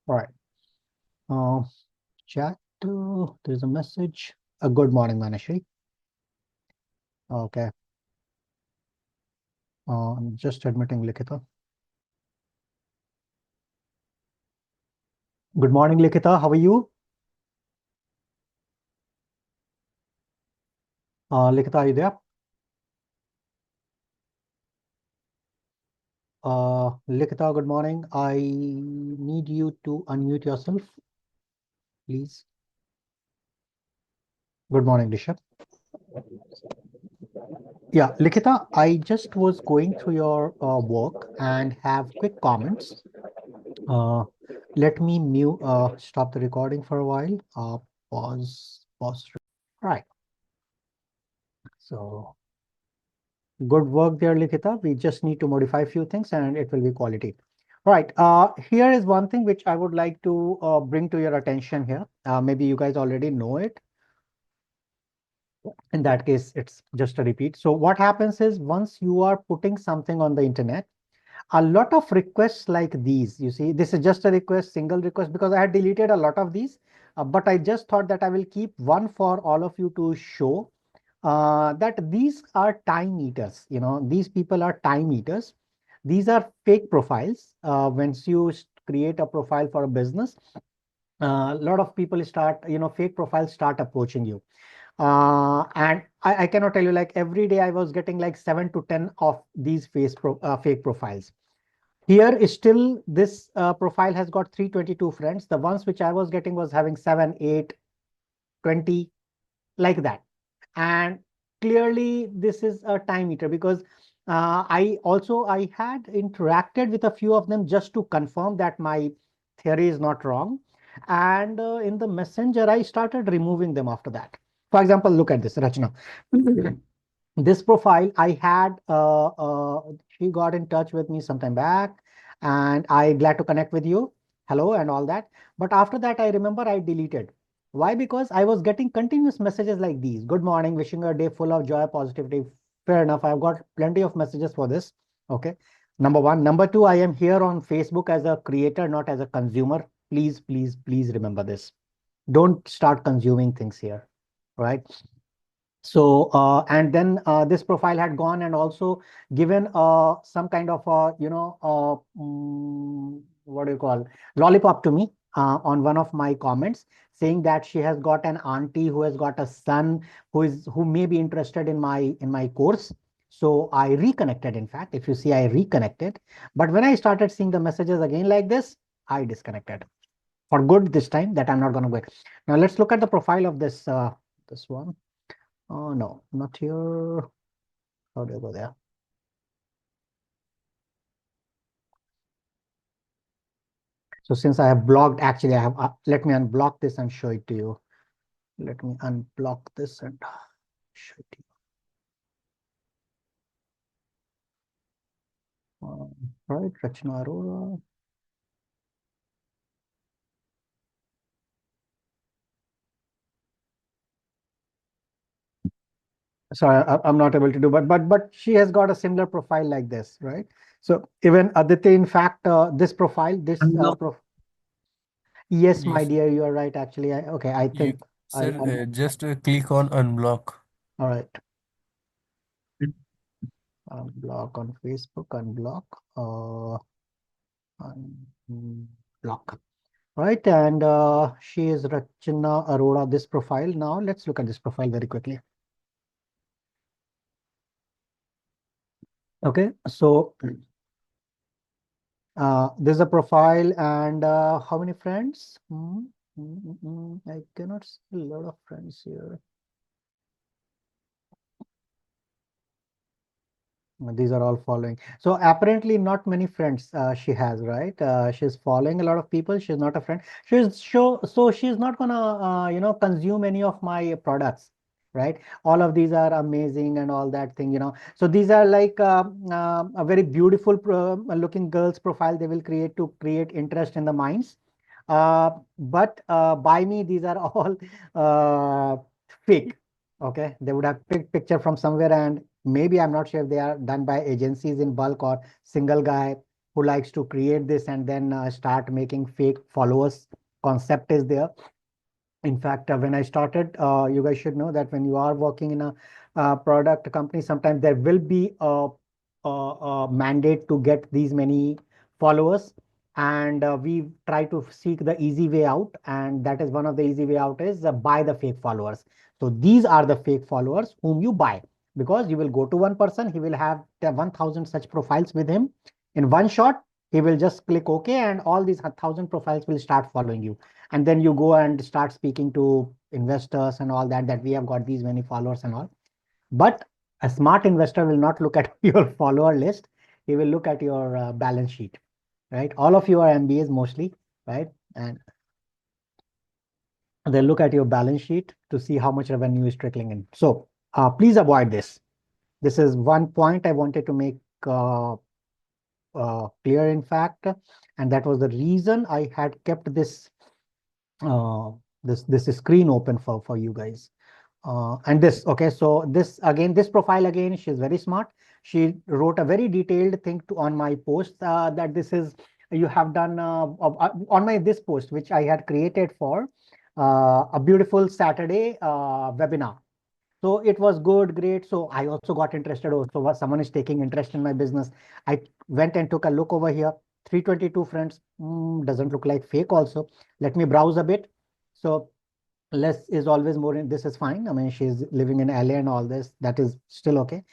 All right. Chat. There's a message. Good morning, Manashri. Okay. Just admitting, Likita. Good morning, Likita. How are you? Likita, are you there? Likita, good morning. I need you to unmute yourself, please. Good morning, Rishabh. Yeah, Likita, I just was going through your work and have quick comments. Uh, Let me mute, stop the recording for a while. Pause. Right. So good work there, Likita. We just need to modify a few things and it will be quality. Right. Here is one thing which I would like to bring to your attention here. Maybe you guys already know it. In that case, it's just a repeat. So what happens is once you are putting something on the internet, a lot of requests like these, you see, this is just a request, single request, because I had deleted a lot of these, but I just thought that I will keep one for all of you to show that these are time eaters. These people are time eaters. These are fake profiles. Once you create a profile for a business, a lot of people start, fake profiles start approaching you. And I cannot tell you, like every day I was getting like 7 to 10 of these fake profiles. Here is still this profile has got 322 friends. The ones which I was getting was having 7, 8, 20, like that. And clearly this is a time eater because I had interacted with a few of them just to confirm that my theory is not wrong. And in the messenger, I started removing them after that. For example, look at this, Rachna. This profile I had, she got in touch with me sometime back, and I glad to connect with you. Hello and all that. But after that, I remember I deleted. Why? Because I was getting continuous messages like these. Good morning, wishing you a day full of joy, positivity. Fair enough. I've got plenty of messages for this. Okay. Number one. Number two, I am here on Facebook as a creator, not as a consumer. Please, please, please remember this. Don't start consuming things here. Right. So, and then this profile had gone and also given some kind of, what do you call, lollipop to me on one of my comments, saying that she has got an auntie who has got a son who may be interested in my course. So I reconnected. In fact, if you see, I reconnected. But when I started seeing the messages again like this, I disconnected for good this time. That I'm not going to go. Now let's look at the profile of this one. Oh, no, not here. How do I go there? So since I have blocked, actually, I have, let me unblock this and show it to you. Let me unblock this and show it to you. Right, Rachna Arora. Sorry, I'm not able to do, but she has got a similar profile like this, right? So even Aditya, in fact, this profile, Unblock. yes, my Yes. dear, you are right. Actually, okay, I You, think sir, I just click on unblock. all right. Unblock on Facebook, unblock, unblock. Right, and she is Rachna Arora, this profile. Now let's look at this profile very quickly. Okay, so there's a profile and how many friends? I cannot see a lot of friends here. These are all following. So apparently not many friends she has, right? She's following a lot of people. She's not a friend. So she's not gonna consume any of my products, right? All of these are amazing and all that thing. So these are like a very beautiful looking girls profile they will create to create interest in the minds. But by me, these are all uh, fake. Okay, they would have picked picture from somewhere, and maybe I'm not sure if they are done by agencies in bulk or single guy. who likes to create this and then start making fake followers concept is there. In fact, when I started, you guys should know that when you are working in a product company, sometimes there will be a mandate to get these many followers. And we try to seek the easy way out. And that is one of the easy way out is buy the fake followers. So these are the fake followers whom you buy, because you will go to one person, he will have 1,000 such profiles with him. In one shot, he will just click OK, and all these 1,000 profiles will start following you. And then you go and start speaking to investors and all that, that we have got these many followers and all. But a smart investor will not look at your follower list. He will look at your balance sheet, right? All of you are MBAs mostly, right? And they'll look at your balance sheet to see how much revenue is trickling in. So please avoid this. This is one point I wanted to make clear, in fact, and that was the reason I had kept this this screen open for you guys. And this, okay, so this again, this profile again, she's very smart. She wrote a very detailed thing on my post that this is, you have done on my this post, which I had created for a beautiful Saturday webinar. So it was good, great. So I also got interested. Also, someone is taking interest in my business. I went and took a look over here. 322 friends, doesn't look like fake also. Let me browse a bit. So less is always more. This is fine. I mean, she's living in LA and all this. That is still okay.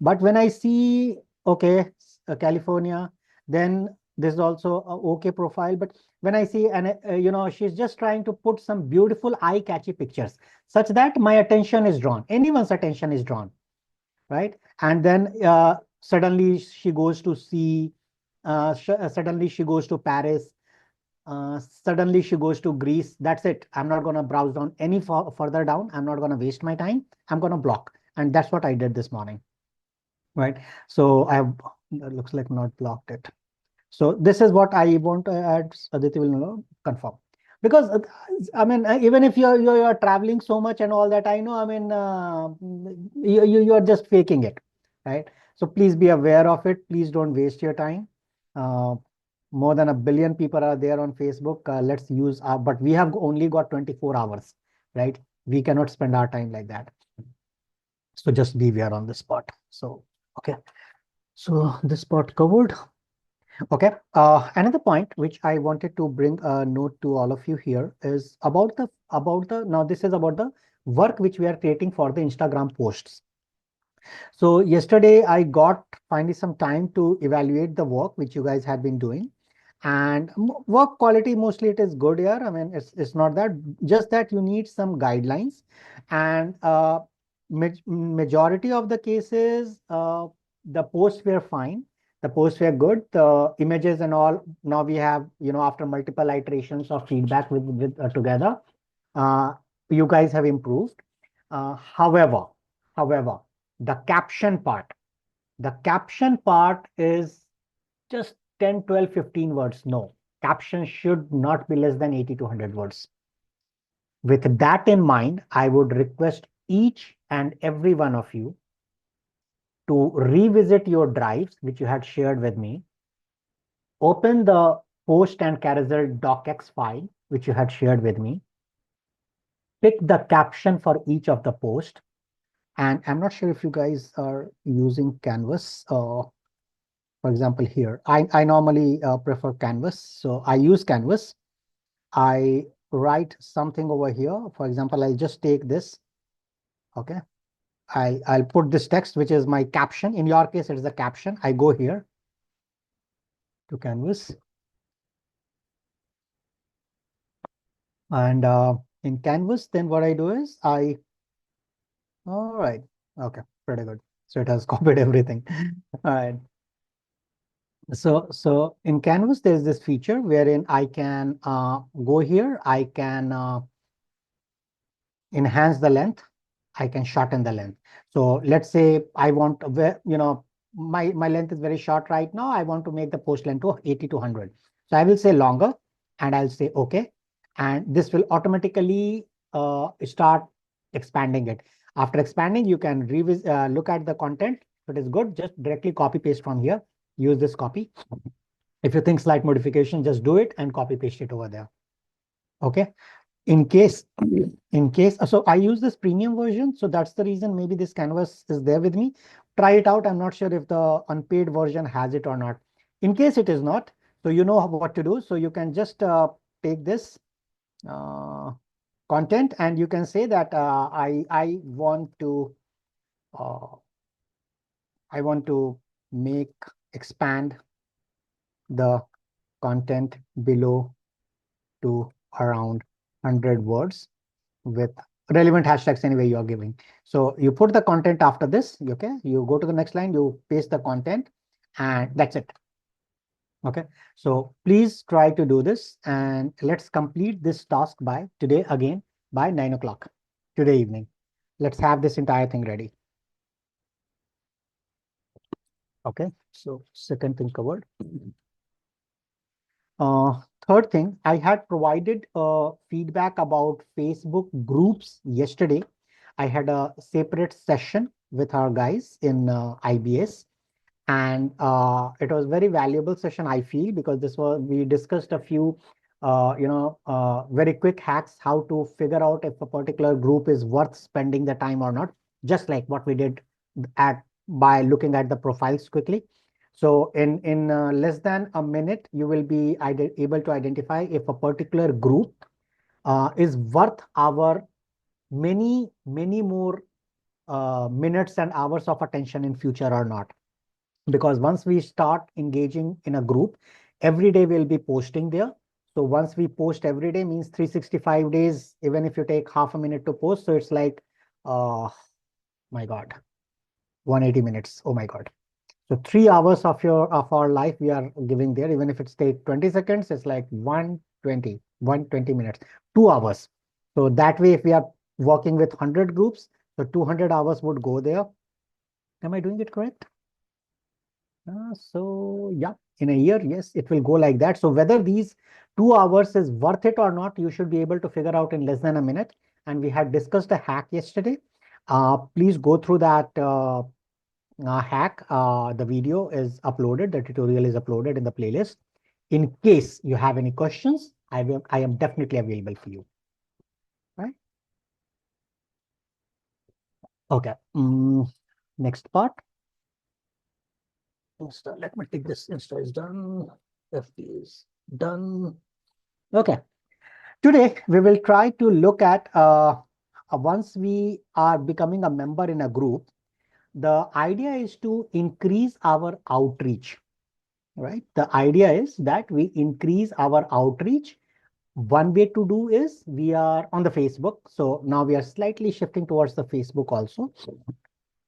But when I see, okay, California, then this is also a okay profile. But when I see, and she's just trying to put some beautiful eye-catchy pictures such that my attention is drawn. Anyone's attention is drawn, right? And then suddenly she goes to see, suddenly she goes to Paris, suddenly she goes to Greece. That's it. I'm not going to browse down any further down. I'm not going to waste my time. I'm going to block. And that's what I did this morning, right? So I have, it looks like not blocked it. So this is what I want to add. Aditi will know, confirm. Because I mean, even if you're traveling so much and all that, I know, I mean, you're just faking it, right? So please be aware of it. Please don't waste your time. More than 1 billion people are there on Facebook. Let's use but we have only got 24 hours, right? We cannot spend our time like that. So just be aware on this part. So, okay. So this part covered. Okay. Another point which I wanted to bring a note to all of you here is about the now this is about the work which we are creating for the Instagram posts. So yesterday I got finally some time to evaluate the work which you guys had been doing, and work quality mostly it is good here. I mean, it's not that, just that you need some guidelines, and majority of the cases the posts were fine. The posts were good. The images and all. Now we have, after multiple iterations of feedback with together, uh, you guys have improved. However, the caption part is just 10, 12, 15 words. No, caption should not be less than 80 to 100 words. With that in mind, I would request each and every one of you to revisit your drives, which you had shared with me. Open the post and carousel docx file, which you had shared with me. Pick the caption for each of the post. And I'm not sure if you guys are using Canvas. For example, here, I normally prefer Canvas. So I use Canvas. I write something over here. For example, I'll just take this. Okay. I'll put this text, which is my caption. In your case, it is the caption. I go here to Canvas. And in Canvas, then what I do is all right. Okay, pretty good. So it has copied everything. All right. So in Canvas, there's this feature wherein I can go here. I can enhance the length. I can shorten the length. So let's say I want, my length is very short right now. I want to make the post length to 80 to 100. So I will say longer, and I'll say okay. And this will automatically start expanding it. After expanding, you can look at the content. If it is good, just directly copy paste from here. Use this copy. If you think slight modification, just do it and copy paste it over there. Okay. In case, so I use this premium version. So that's the reason maybe this canvas is there with me. Try it out. I'm not sure if the unpaid version has it or not. In case it is not, so you know what to do. So you can just take this content and you can say that I want to expand the content below to around 100 words with relevant hashtags anyway you are giving. So you put the content after this, okay? You go to the next line, you paste the content, and that's it. Okay, so please try to do this and let's complete this task by today again by 9 o'clock today evening. Let's have this entire thing ready. Okay, so second thing covered. Third thing, I had provided feedback about Facebook groups yesterday. I had a separate session with our guys in IBS, and it was very valuable session, I feel, because we discussed a few very quick hacks how to figure out if a particular group is worth spending the time or not, just like what we did by looking at the profiles quickly. So in less than a minute, you will be able to identify if a particular group is worth our many more minutes and hours of attention in future or not. Because once we start engaging in a group, every day we'll be posting there. So once we post every day means 365 days, even if you take half a minute to post, so it's like, my God, 180 minutes. Oh my God. So 3 hours of our life we are giving there. Even if it's take 20 seconds, it's like 120 minutes, 2 hours. So that way, if we are working with 100 groups, so 200 hours would go there. Am I doing it correct? So yeah, in a year, yes, it will go like that. So whether these 2 hours is worth it or not, you should be able to figure out in less than a minute. And we had discussed a hack yesterday. Please go through that hack. The video is uploaded, the tutorial is uploaded in the playlist. In case you have any questions, I am definitely available for you. Right? Okay. Next part. Insta, let me take this. Insta is done. FB is done. Okay. Today, we will try to look at once we are becoming a member in a group, the idea is to increase our outreach, right? The idea is that we increase our outreach. One way to do is we are on the Facebook. So now we are slightly shifting towards the Facebook also.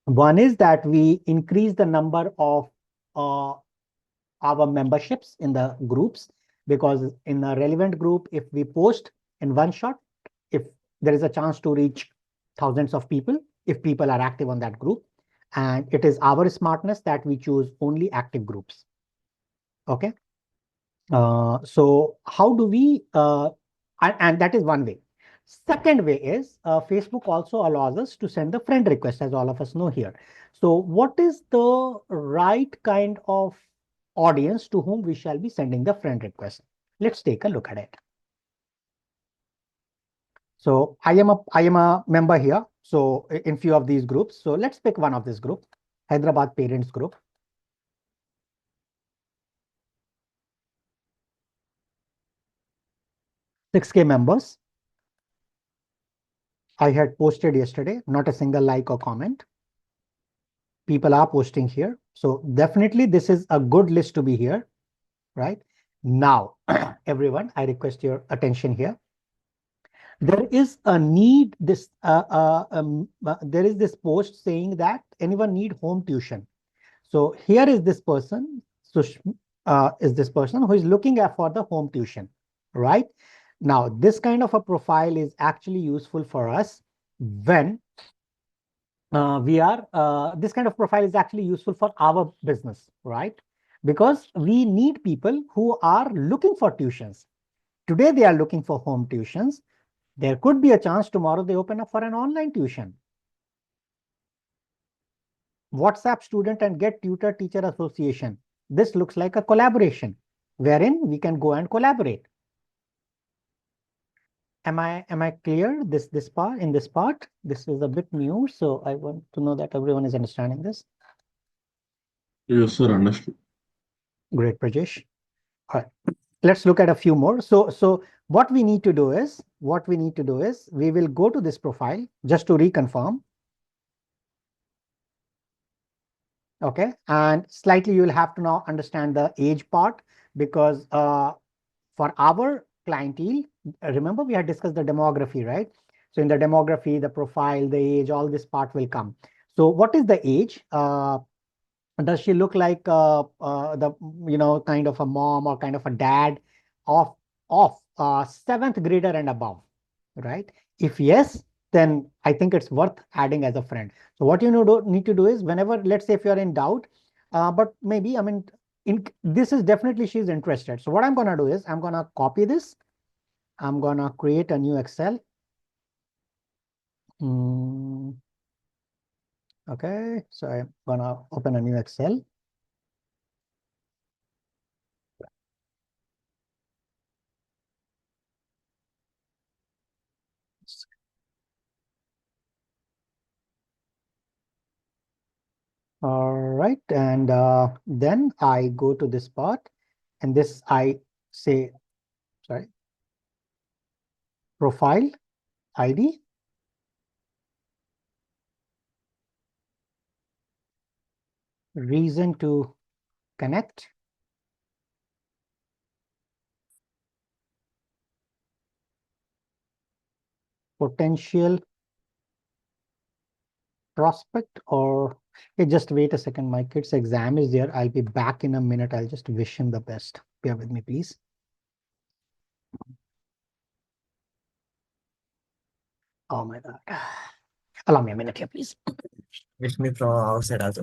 One is that we increase the number of our memberships in the groups, because in a relevant group, if we post in one shot, if there is a chance to reach thousands of people, if people are active on that group, and it is our smartness that we choose only active groups. Okay. So how do we, and that is one way. Second way is Facebook also allows us to send the friend request, as all of us know here. So what is the right kind of audience to whom we shall be sending the friend request? Let's take a look at it. So I am a member here. So in few of these groups. So let's pick one of this group, Hyderabad Parents Group. 6K members. I had posted yesterday, not a single like or comment. People are posting here. So definitely this is a good list to be here, right? Now, everyone, I request your attention here. There is a need, there is this post saying that anyone need home tuition. So here is this person, so is this person who is looking for the home tuition, right? Now, this kind of a profile is actually useful for us when this kind of profile is actually useful for our business, right? Because we need people who are looking for tuitions. Today, they are looking for home tuitions. There could be a chance tomorrow they open up for an online tuition. WhatsApp Student and Get Tutor Teacher Association. This looks like a collaboration. wherein we can go and collaborate. Am I clear this part in this part? This is a bit new, so I want to know that everyone is understanding this. Yes, sir, understood. Great, Prajesh. All right, let's look at a few more. So what we need to do is we will go to this profile just to reconfirm. Okay, and slightly you will have to now understand the age part, because for our clientele, remember we had discussed the demography, right? So in the demography, the profile, the age, all this part will come. So what is the age? Does she look like the kind of a mom or kind of a dad of seventh grader and above, right? If yes, then I think it's worth adding as a friend. So what you need to do is, whenever, let's say if you're in doubt, but maybe, I mean, this is definitely she's interested. So what I'm gonna do is I'm gonna copy this. I'm gonna create a new Excel. Okay, so I'm gonna open a new Excel. All right, and then I go to this part, and this I say, sorry, profile ID. Reason to connect. Potential prospect, or hey, just wait a second. My kid's exam is there. I'll be back in a minute. I'll just wish him the best. Bear with me, please. Oh my God. Allow me a minute here, please. Wish me from outside also.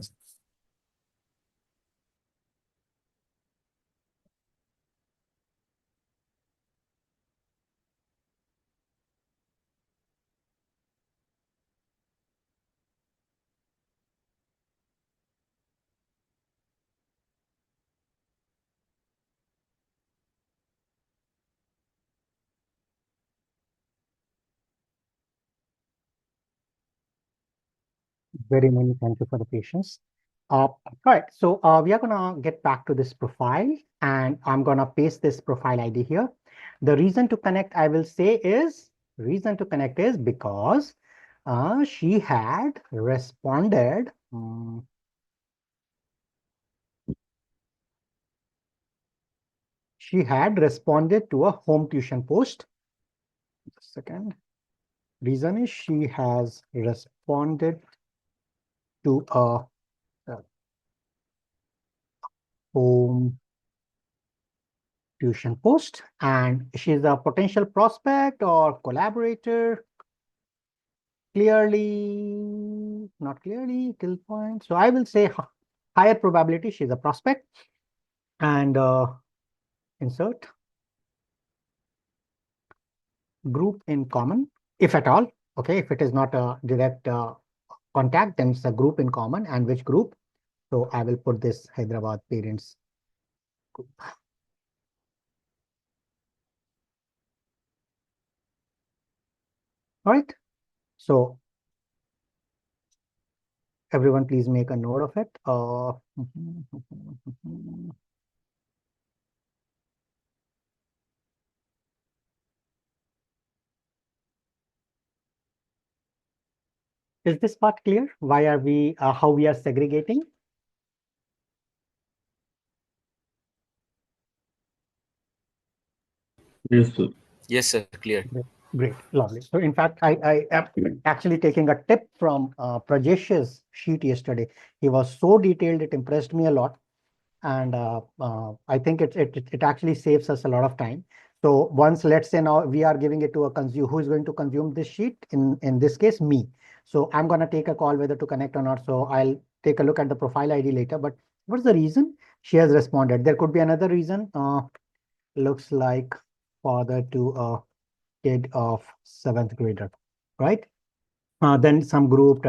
Very many thank you for the patience. All right, so we are gonna get back to this profile, and I'm gonna paste this profile ID here. The reason to connect, I will say, is because she had responded. She had responded to a home tuition post. Just a second. Reason is she has responded to a home tuition post, and she's a potential prospect or collaborator. Clearly, not clearly, till point. So I will say higher probability she's a prospect, and insert group in common, if at all. Okay, if it is not a direct contact, then it's a group in common. And which group? So I will put this Hyderabad parents group. All right. So everyone, please make a note of it. Is this part clear? Why are we, how we are segregating? Yes, sir. Yes, sir. Clear. Great, lovely. So in fact, I am actually taking a tip from Prajesh's sheet yesterday. He was so detailed, it impressed me a lot. And I think it actually saves us a lot of time. So once, let's say now we are giving it to a consumer who is going to consume this sheet, in this case, me. So I'm going to take a call whether to connect or not. So I'll take a look at the profile ID later. But what's the reason? She has responded. There could be another reason. Looks like father to a kid of seventh grader, right? then some group,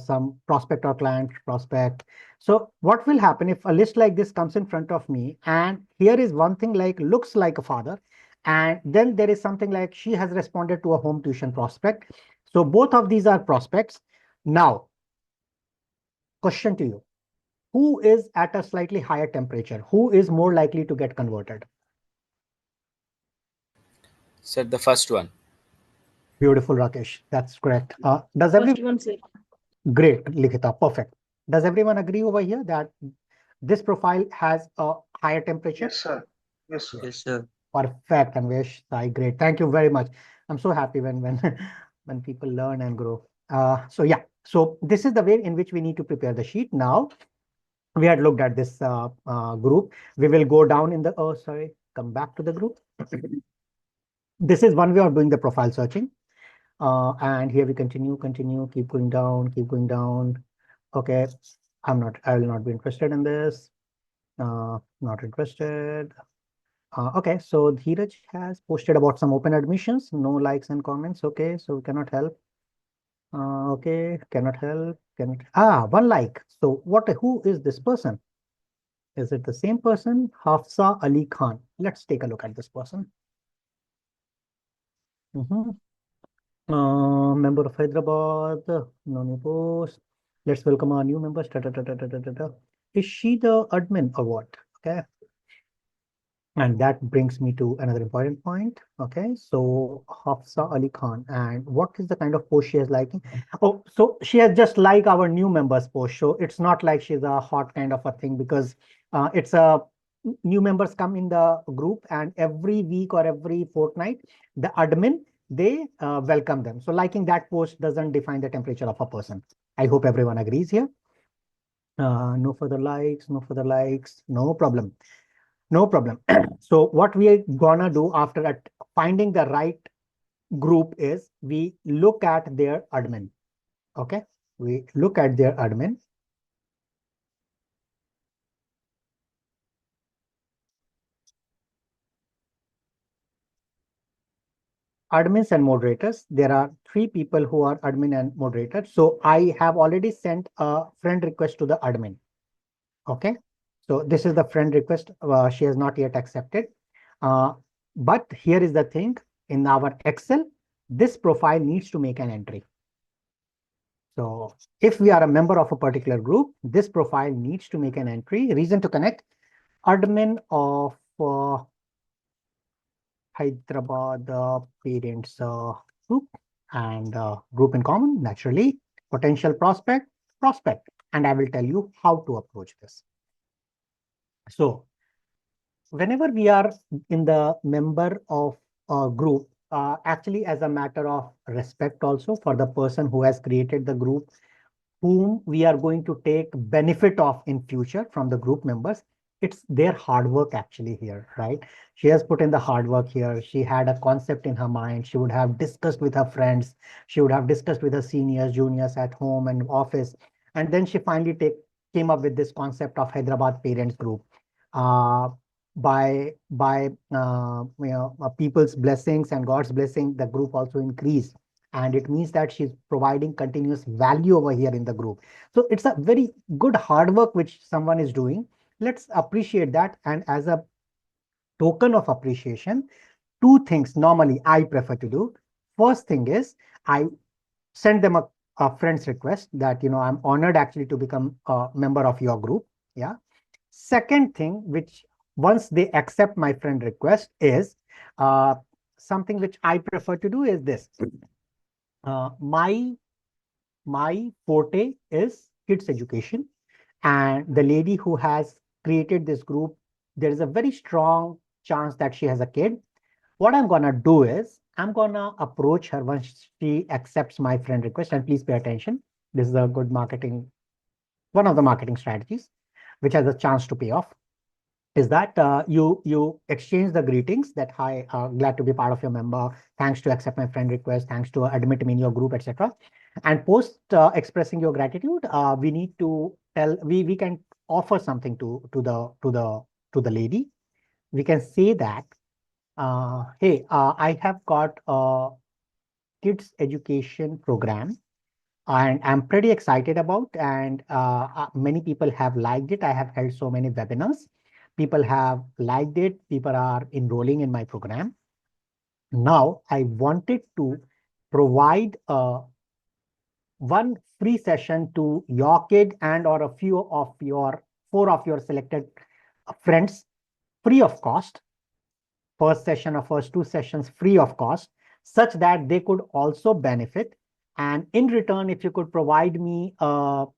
some prospect or client prospect. So what will happen if a list like this comes in front of me, and here is one thing like looks like a father, and then there is something like she has responded to a home tuition prospect. So both of these are prospects. Now, question to you. Who is at a slightly higher temperature? Who is more likely to get converted? Sir, the first one. Beautiful, Rakesh. That's correct. Does First every one, sir. Great, Likita, perfect. Does everyone agree over here that this profile has a higher temperature? Yes, sir. Yes, sir. Yes, sir. Perfect, Anvesh. Great. Thank you very much. I'm so happy when when people learn and grow. So yeah, so this is the way in which we need to prepare the sheet. Now we had looked at this group. We will go down in the come back to the group. This is one way of doing the profile searching. And here we continue, keep going down, keep going down. Okay, I will not be interested in this. Not interested. Okay, so Dheeraj has posted about some open admissions, no likes and comments. Okay, so we cannot help. Okay, cannot help. One like. So who is this person? Is it the same person? Hafsa Ali Khan. Let's take a look at this person. Member of Hyderabad, no new post. Let's welcome our new members. Is she the admin or what? Okay. And that brings me to another important point. Okay, so Hafsa Ali Khan, and what is the kind of post she is liking? Oh, so she has just like our new members post. So it's not like she's a hot kind of a thing, because it's a new members come in the group, and every week or every fortnight, the admin, they welcome them. So liking that post doesn't define the temperature of a person. I hope everyone agrees here. No further likes, no further likes, no problem. No problem. So what we are gonna do after finding the right group is we look at their admin. Okay, we look at their admin. Admins and moderators. There are 3 people who are admin and moderator. So I have already sent a friend request to the admin. Okay, so this is the friend request. She has not yet accepted. But here is the thing, in our Excel, this profile needs to make an entry. So if we are a member of a particular group, this profile needs to make an entry. Reason to connect: admin of Hyderabad parents group, and group in common, naturally, potential prospect. And I will tell you how to approach this. So whenever we are in the member of a group, actually, as a matter of respect also for the person who has created the group, whom we are going to take benefit of in future from the group members, it's their hard work actually here, right? She has put in the hard work here. She had a concept in her mind. She would have discussed with her friends. She would have discussed with her seniors, juniors at home and office. And then she finally came up with this concept of Hyderabad Parents Group. By people's blessings and God's blessing, the group also increased. And it means that she's providing continuous value over here in the group. So it's a very good hard work which someone is doing. Let's appreciate that. And as a token of appreciation, 2 things normally I prefer to do. First thing is I send them a friend's request that, I'm honored actually to become a member of your group. Yeah. Second thing, which once they accept my friend request, is something which I prefer to do is this. My forte is kids education, and the lady who has created this group, there is a very strong chance that she has a kid. What I'm gonna do is I'm gonna approach her once she accepts my friend request. And please pay attention, this is a good marketing, one of the marketing strategies which has a chance to pay off, is that you exchange the greetings that, hi, glad to be part of your member, thanks to accept my friend request, thanks to admit me in your group, etc. And post expressing your gratitude, we need to tell, we can offer something to the lady. We can say that, hey, I have got a kids education program, and I'm pretty excited about, and many people have liked it. I have held so many webinars. People have liked it. People are enrolling in my program. Now, I wanted to provide one free session to your kid and or a few of your 4 of your selected friends, free of cost. First session or first 2 sessions free of cost, such that they could also benefit. And in return, if you could provide me, such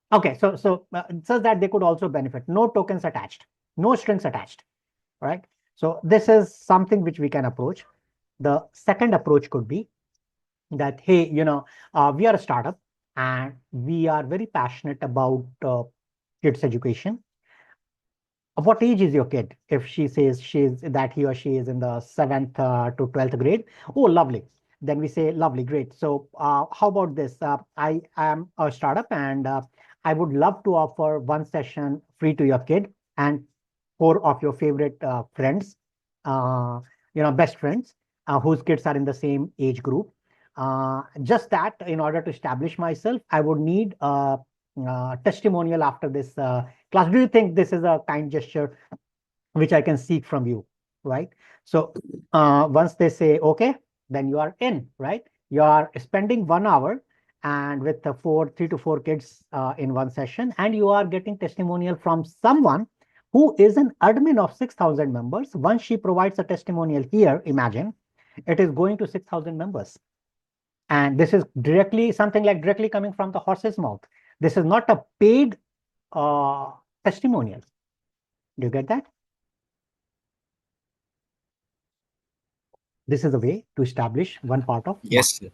that they could also benefit. No tokens attached, no strings attached, right? So this is something which we can approach. The second approach could be that, hey, we are a startup and we are very passionate about kids education. What age is your kid? If she says he or she is in the 7th to 12th grade, oh, lovely. Then we say, lovely, great. So how about this? I am a startup and I would love to offer one session free to your kid and 4 of your favorite friends, best friends, whose kids are in the same age group. Just that, in order to establish myself, I would need testimonial after this class. Do you think this is a kind gesture which I can seek from you, right? So once they say okay, then you are in, right? You are spending 1 hour and with the 3 to 4 kids in one session, and you are getting testimonial from someone who is an admin of 6,000 members. Once she provides a testimonial here, imagine it is going to 6,000 members. And this is directly coming from the horse's mouth. This is not a paid testimonial. Do you get that? This is a way to establish one part of Yes, sir.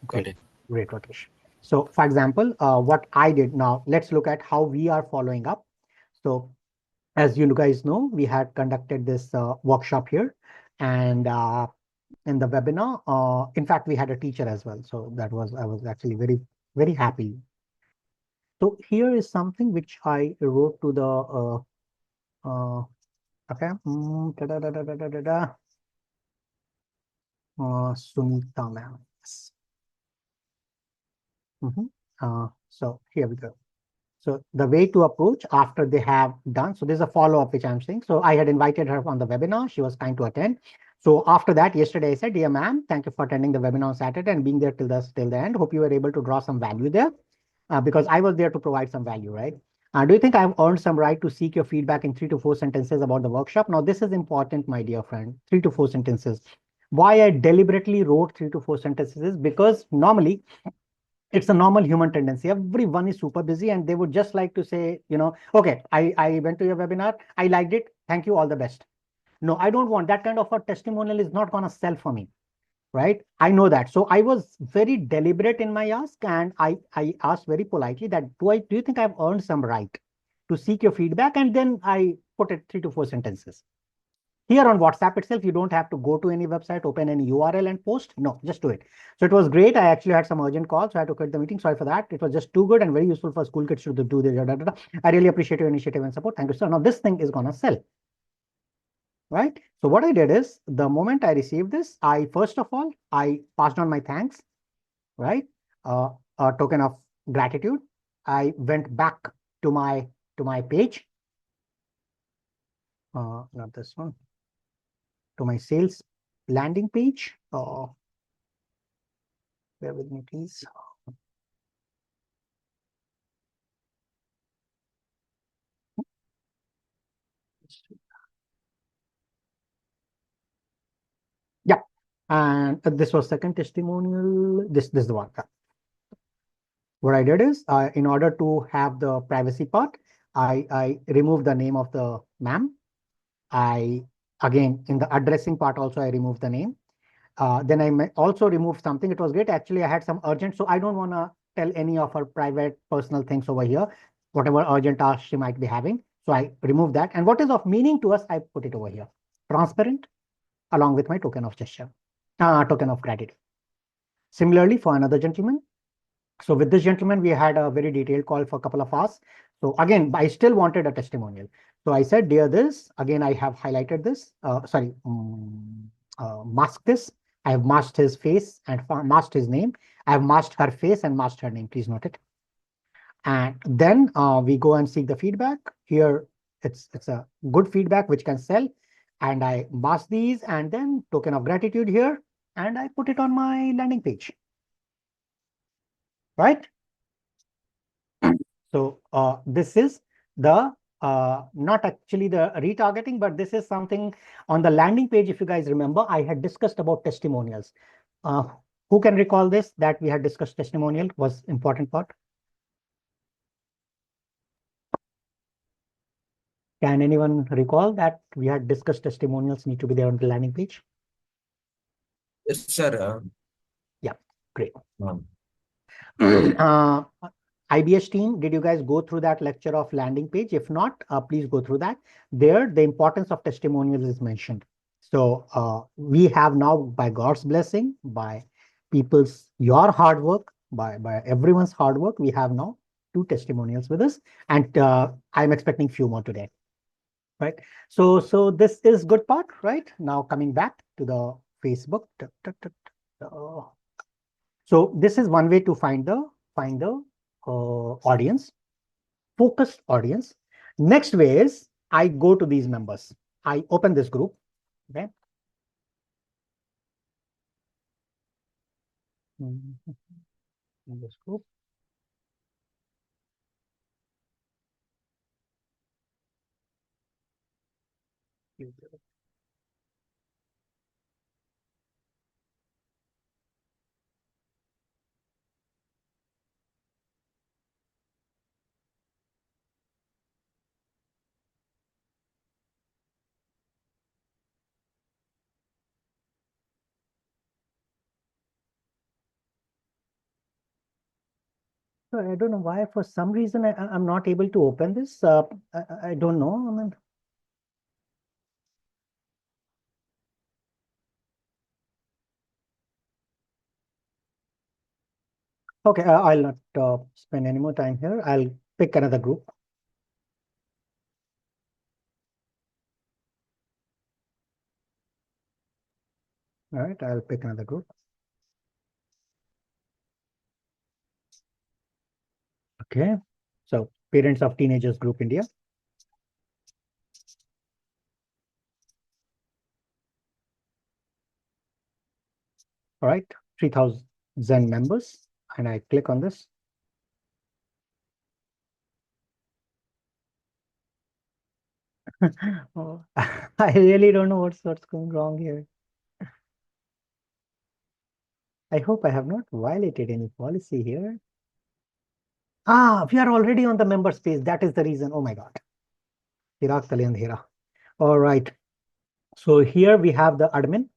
Okay. Got it. Great, Rakesh. So for example, what I did now, let's look at how we are following up. So as you guys know, we had conducted this workshop here, and in the webinar, in fact, we had a teacher as well. So I was actually very, very happy. So here is something which I wrote to the, okay, Sunita ma'am. Yes. So here we go. So the way to approach after they have done, so there's a follow-up which I'm saying. So I had invited her on the webinar. She was kind to attend. So after that, yesterday I said, dear ma'am, thank you for attending the webinar on Saturday and being there till the end. Hope you were able to draw some value there because I was there to provide some value, right? Do you think I've earned some right to seek your feedback in 3 to 4 sentences about the workshop? Now, this is important, my dear friend, 3 to 4 sentences. Why I deliberately wrote 3 to 4 sentences is because normally it's a normal human tendency. Everyone is super busy and they would just like to say, okay, I went to your webinar. I liked it. Thank you. All the best. No, I don't want that kind of a testimonial is not going to sell for me. Right. I know that. So I was very deliberate in my ask, and I asked very politely that do you think I've earned some right to seek your feedback? And then I put it 3 to 4 sentences. Here on WhatsApp itself, you don't have to go to any website, open any URL and post. No, just do it. So it was great. I actually had some urgent calls, so I had to quit the meeting. Sorry for that. It was just too good and very useful for school kids to do this. I really appreciate your initiative and support. Thank you, sir. Now this thing is going to sell. Right. So what I did is the moment I received this, first of all, I passed on my thanks, right? A token of gratitude. I went back to my page. Not this one. To my sales landing page. Bear with me, please. Yeah, and this was second testimonial. This is the one. What I did is, in order to have the privacy part, I removed the name of the ma'am. Again, in the addressing part also, I removed the name. Then I also removed something. It was great. Actually, I had some urgent, so I don't want to tell any of her private personal things over here, whatever urgent task she might be having. So I removed that. And what is of meaning to us, I put it over here. Transparent, along with my token of gesture, token of gratitude. Similarly, for another gentleman. So with this gentleman, we had a very detailed call for a couple of hours. So again, I still wanted a testimonial. So I said, dear this, again, I have highlighted this, mask this. I have masked his face and masked his name. I have masked her face and masked her name. Please note it. And then we go and seek the feedback. Here, it's a good feedback which can sell. And I mask these and then token of gratitude here. And I put it on my landing page. Right? So this is the not actually the retargeting, but this is something on the landing page. If you guys remember, I had discussed about testimonials. Who can recall this, that we had discussed testimonial was important part? Can anyone recall that we had discussed testimonials need to be there on the landing page? Yes, sir. Yeah, great. Um, IBS team, did you guys go through that lecture of landing page? If not, please go through that. There, the importance of testimonials is mentioned. So we have now, by God's blessing, by your hard work, by everyone's hard work, we have now 2 testimonials with us, and I'm expecting few more today. Right. So this is good part, right? Now coming back to the Facebook. So this is one way to find the audience, focused audience. Next way is I go to these members. I open this group. Okay. In this group. So I don't know why, for some reason, I'm not able to open this. I don't know. I mean, okay, I'll not spend any more time here. I'll pick another group. All right, I'll pick another group. Okay, so parents of teenagers group India. All right, 3,000 members, and I click on this. Oh, I really don't know what's going wrong here. I hope I have not violated any policy here. We are already on the member space. That is the reason. Oh my God. All right. So here we have the admin.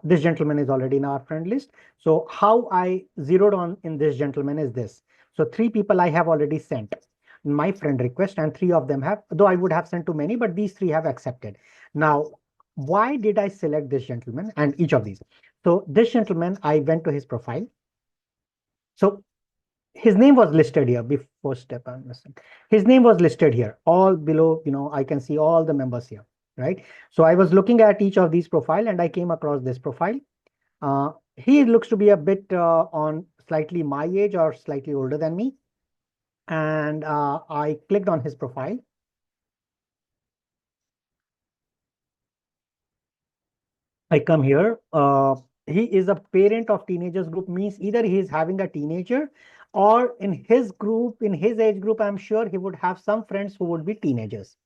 This gentleman is already in our friend list. So how I zeroed on in this gentleman is this. So 3 people I have already sent my friend request, and 3 of them have, though I would have sent too many, but these 3 have accepted. Now, why did I select this gentleman and each of these? So this gentleman, I went to his profile. So his name was listed here before step. I'm missing. His name was listed here, all below, I can see all the members here, right? So I was looking at each of these profile and I came across this profile. He looks to be a bit on slightly my age or slightly older than me. And I clicked on his profile. I come here. He is a parent of teenagers group, means either he is having a teenager, or in his group, in his age group, I'm sure he would have some friends who would be teenagers,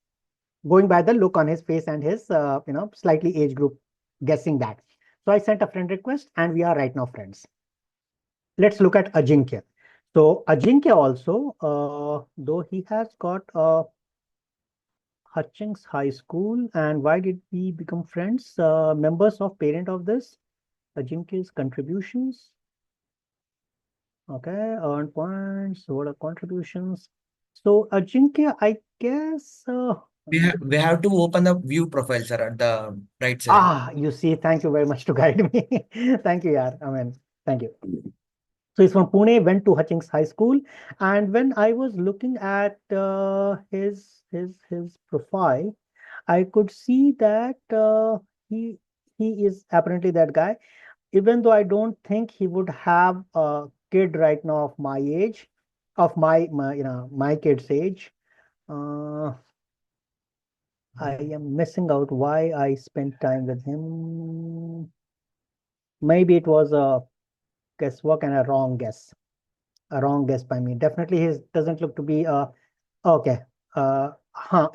going by the look on his face and his slightly age group, guessing that. So I sent a friend request and we are right now friends. Let's look at Ajinkya. So Ajinkya also, though he has got a Hutchings High School, and why did we become friends? Members of parent of this, Ajinkya's contributions. Okay, earned points, what are contributions? So Ajinkya, I guess. we have to open the view profile, sir, at the right side. You see, thank you very much to guide me. Thank you, yaar. I mean, thank you. So he's from Pune, went to Hutchings High School, and when I was looking at his profile, I could see that he is apparently that guy. even though I don't think he would have a kid right now of my age, of my kid's age. I am missing out why I spent time with him. Maybe it was a guesswork and a wrong guess. A wrong guess by me. Definitely, he doesn't look to be okay.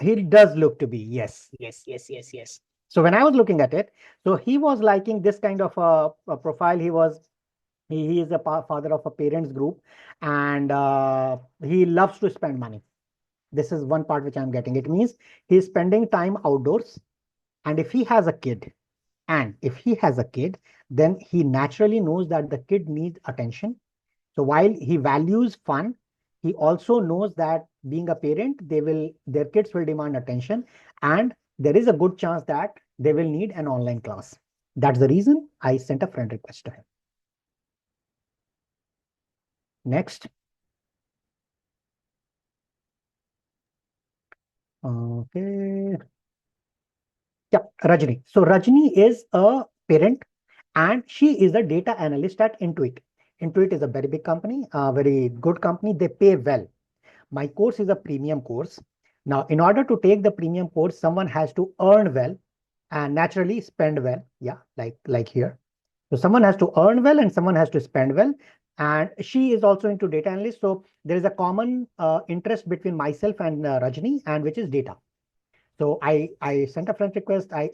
He does look to be. Yes, yes, yes, yes, yes. So when I was looking at it, so he was liking this kind of a profile. He is a father of a parents group, and he loves to spend money. This is one part which I'm getting. It means he's spending time outdoors, and if he has a kid, then he naturally knows that the kid needs attention. So while he values fun, he also knows that being a parent, their kids will demand attention, and there is a good chance that they will need an online class. That's the reason I sent a friend request to him. Next. Okay. Yeah, Rajni. So Rajni is a parent and she is a data analyst at Intuit. Intuit is a very big company, a very good company. They pay well. My course is a premium course. Now, in order to take the premium course, someone has to earn well and naturally spend well. Yeah, like here. So someone has to earn well and someone has to spend well. And she is also into data analyst. So there is a common interest between myself and Rajni, and which is data. So I sent a friend request. I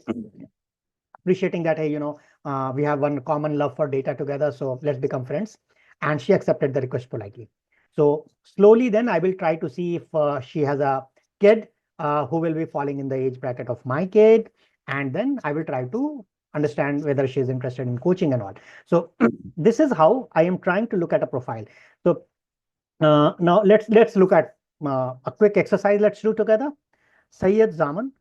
appreciating that, hey, we have one common love for data together, so let's become friends. And she accepted the request politely. So slowly, then I will try to see if she has a kid who will be falling in the age bracket of my kid, and then I will try to understand whether she is interested in coaching and all. So this is how I am trying to look at a profile. So now let's look at a quick exercise. Let's do together. Sayyed Zaman,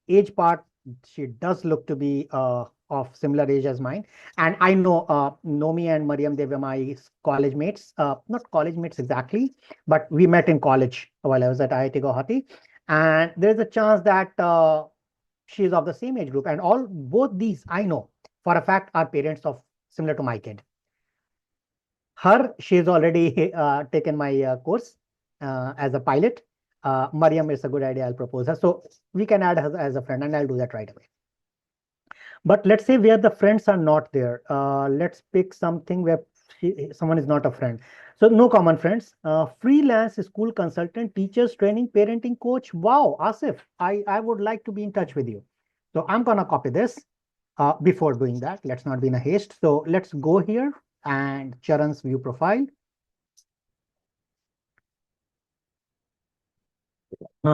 age part, she does look to be of similar age as mine. And I know Nomi and Mariam, they were my college mates. Not college mates exactly, but we met in college while I was at IIT Guwahati. And there's a chance that she is of the same age group. And both these I know for a fact are parents of similar to my kid. She has already taken my course as a pilot. Mariam, is a good idea. I'll propose her. So we can add her as a friend, and I'll do that right away. But let's say where the friends are not there. Let's pick something where someone is not a friend. So no common friends. Freelance school consultant, teachers, training, parenting coach. Wow, Asif, I would like to be in touch with you. So I'm gonna copy this. Before doing that, let's not be in a haste. So let's go here and Charan's view profile.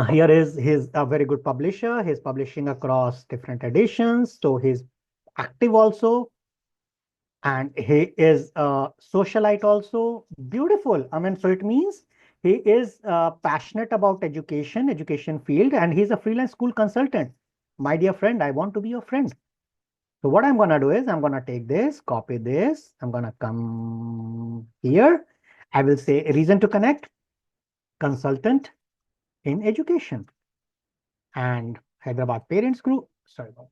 Here is he's a very good publisher. He's publishing across different editions. So he's active also. And he is a socialite also. Beautiful. I mean, so it means he is passionate about education field, and he's a freelance school consultant. My dear friend, I want to be your friend. So what I'm going to do is I'm going to take this, copy this. I'm going to come here. I will say reason to connect, consultant in education, and Hyderabad Parents Group. Sorry about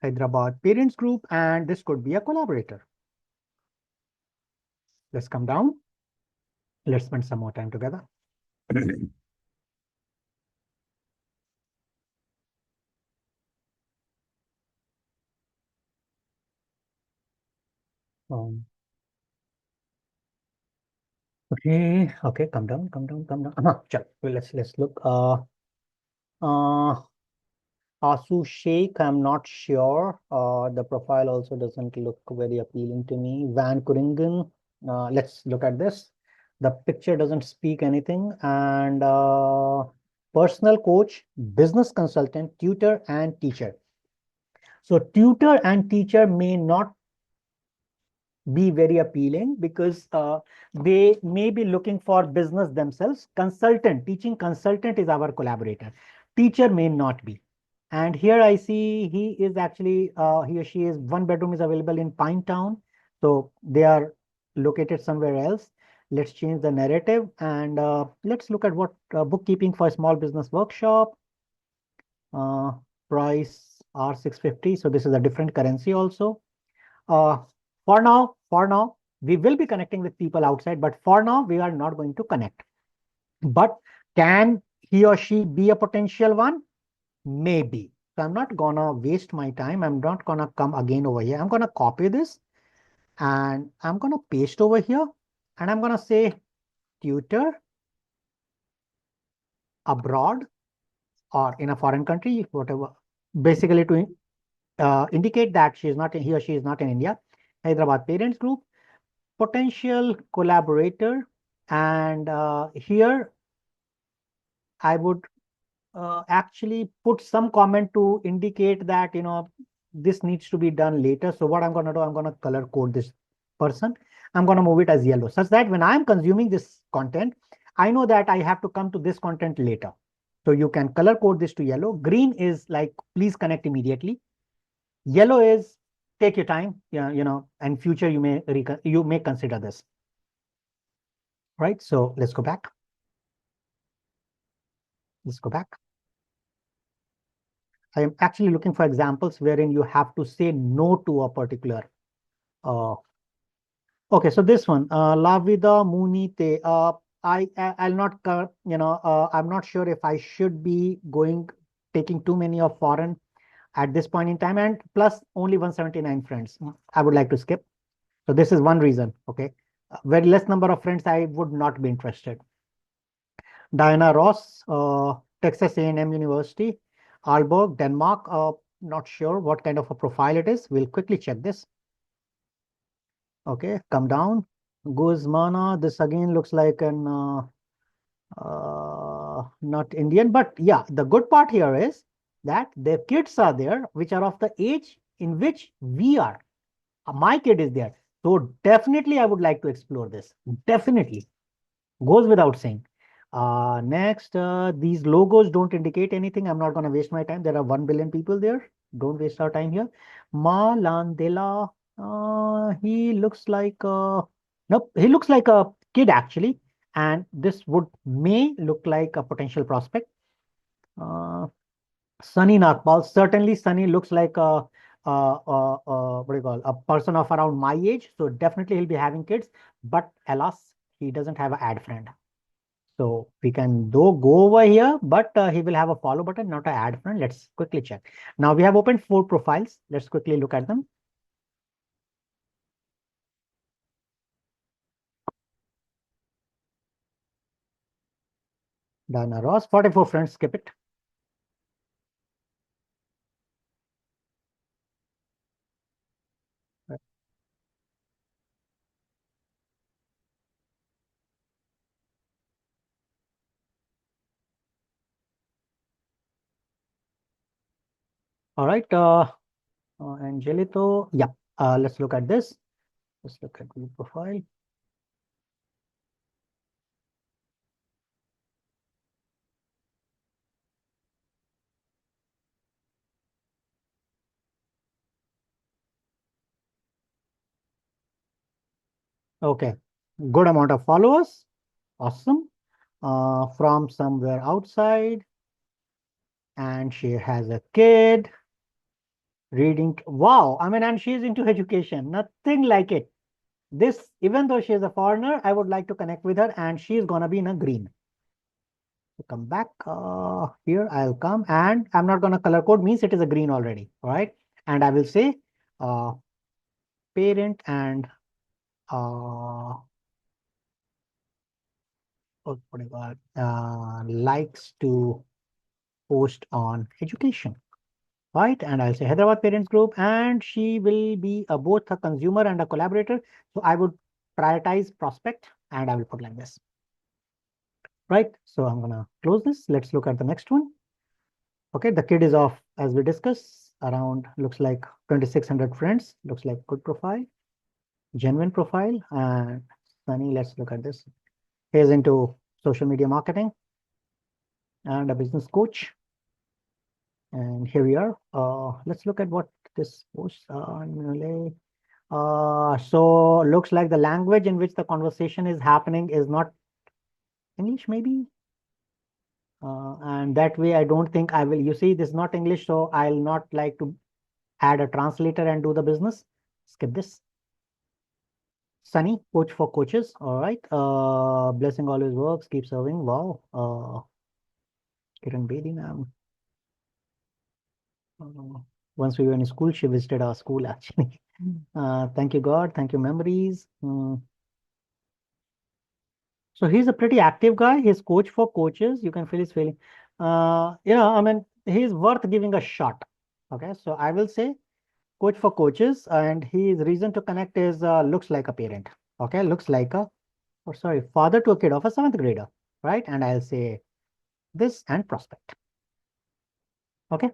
that. Hyderabad Parents Group, and this could be a collaborator. Let's come down. Let's spend some more time together. Okay, come down. Let's look. Asu Sheikh, I'm not sure. The profile also doesn't look very appealing to me. Van Kuringen, let's look at this. The picture doesn't speak anything. And personal coach, business consultant, tutor, and teacher. So tutor and teacher may not be very appealing because they may be looking for business themselves. Consultant, teaching consultant is our collaborator. Teacher may not be. And here I see he is actually, he or she is, one bedroom is available in Pine Town. So they are located somewhere else. Let's change the narrative and let's look at what bookkeeping for a small business workshop. Price R650. So this is a different currency also. For now, we will be connecting with people outside, but for now, we are not going to connect. But can he or she be a potential one? Maybe. So I'm not gonna waste my time. I'm not gonna come again over here. I'm gonna copy this and I'm gonna paste over here and I'm gonna say tutor abroad or in a foreign country, whatever, basically to indicate that he or she is not in India. Hyderabad Parents Group, potential collaborator, and here I would actually put some comment to indicate that this needs to be done later. So what I'm going to do, I'm going to color code this person. I'm going to move it as yellow, such that when I'm consuming this content, I know that I have to come to this content later. So you can color code this to yellow. Green is like, please connect immediately. Yellow is take your time, and future you may consider this. Right. So let's go back. Let's go back. I am actually looking for examples wherein you have to say no to a particular. Okay, so this one, Lavida Munite. I'll not, I'm not sure if I should be taking too many of foreign at this point in time, and plus only 179 friends. I would like to skip. So this is one reason. Okay, very less number of friends. I would not be interested. Diana Ross, Texas A&M University, Aalborg, Denmark. Not sure what kind of a profile it is. We'll quickly check this. Okay, come down. Guzmana, this again looks like an not Indian, but yeah, the good part here is that their kids are there, which are of the age in which we are. My kid is there. So definitely I would like to explore this. Definitely. Goes without saying. Next, these logos don't indicate anything. I'm not going to waste my time. There are 1 billion people there. Don't waste our time here. Malandela, he looks like nope, he looks like a kid actually, and this may look like a potential prospect. Sunny Nagpal, certainly Sunny looks like what do you call, a person of around my age, so definitely he'll be having kids, but alas, he doesn't have an ad friend. So we can go over here, but he will have a follow button, not an add friend. Let's quickly check. Now we have opened 4 profiles. Let's quickly look at them. Dana Ross, 44 friends, skip it. All right, Angelito, yeah, let's look at this. Let's look at the profile. Okay, good amount of followers. Awesome. From somewhere outside. And she has a kid. Reading. Wow. I mean, and she's into education. Nothing like it. This, even though she is a foreigner, I would like to connect with her and she's going to be in a green. So come back here. I'll come and I'm not going to color code, means it is a green already. All right. And I will say parent and what do you call it? Likes to post on education. Right, and I'll say Hyderabad Parents Group, and she will be both a consumer and a collaborator. So I would prioritize prospect, and I will put like this. Right, so I'm gonna close this. Let's look at the next one. Okay, the kid is off, as we discussed, around, looks like 2,600 friends. Looks like good profile, genuine profile. And Sunny, let's look at this. He's into social media marketing and a business coach. And here we are. Let's look at what this post. So looks like the language in which the conversation is happening is not English, maybe. And that way, I don't think I will. You see, this is not English, so I'll not like to add a translator and do the business. Skip this. Sunny, coach for coaches. All right. Blessing always works. Keep serving. Wow. Kiran Bedi, ma'am. Once we were in school, she visited our school actually. Thank you, God. Thank you, memories. So he's a pretty active guy. He's coach for coaches. You can feel his feeling. I mean, he's worth giving a shot. Okay, so I will say coach for coaches, and his reason to connect is looks like a parent. Okay, looks like a, or sorry, father to a kid of a 7th grader, right? And I'll say this and prospect. Okay,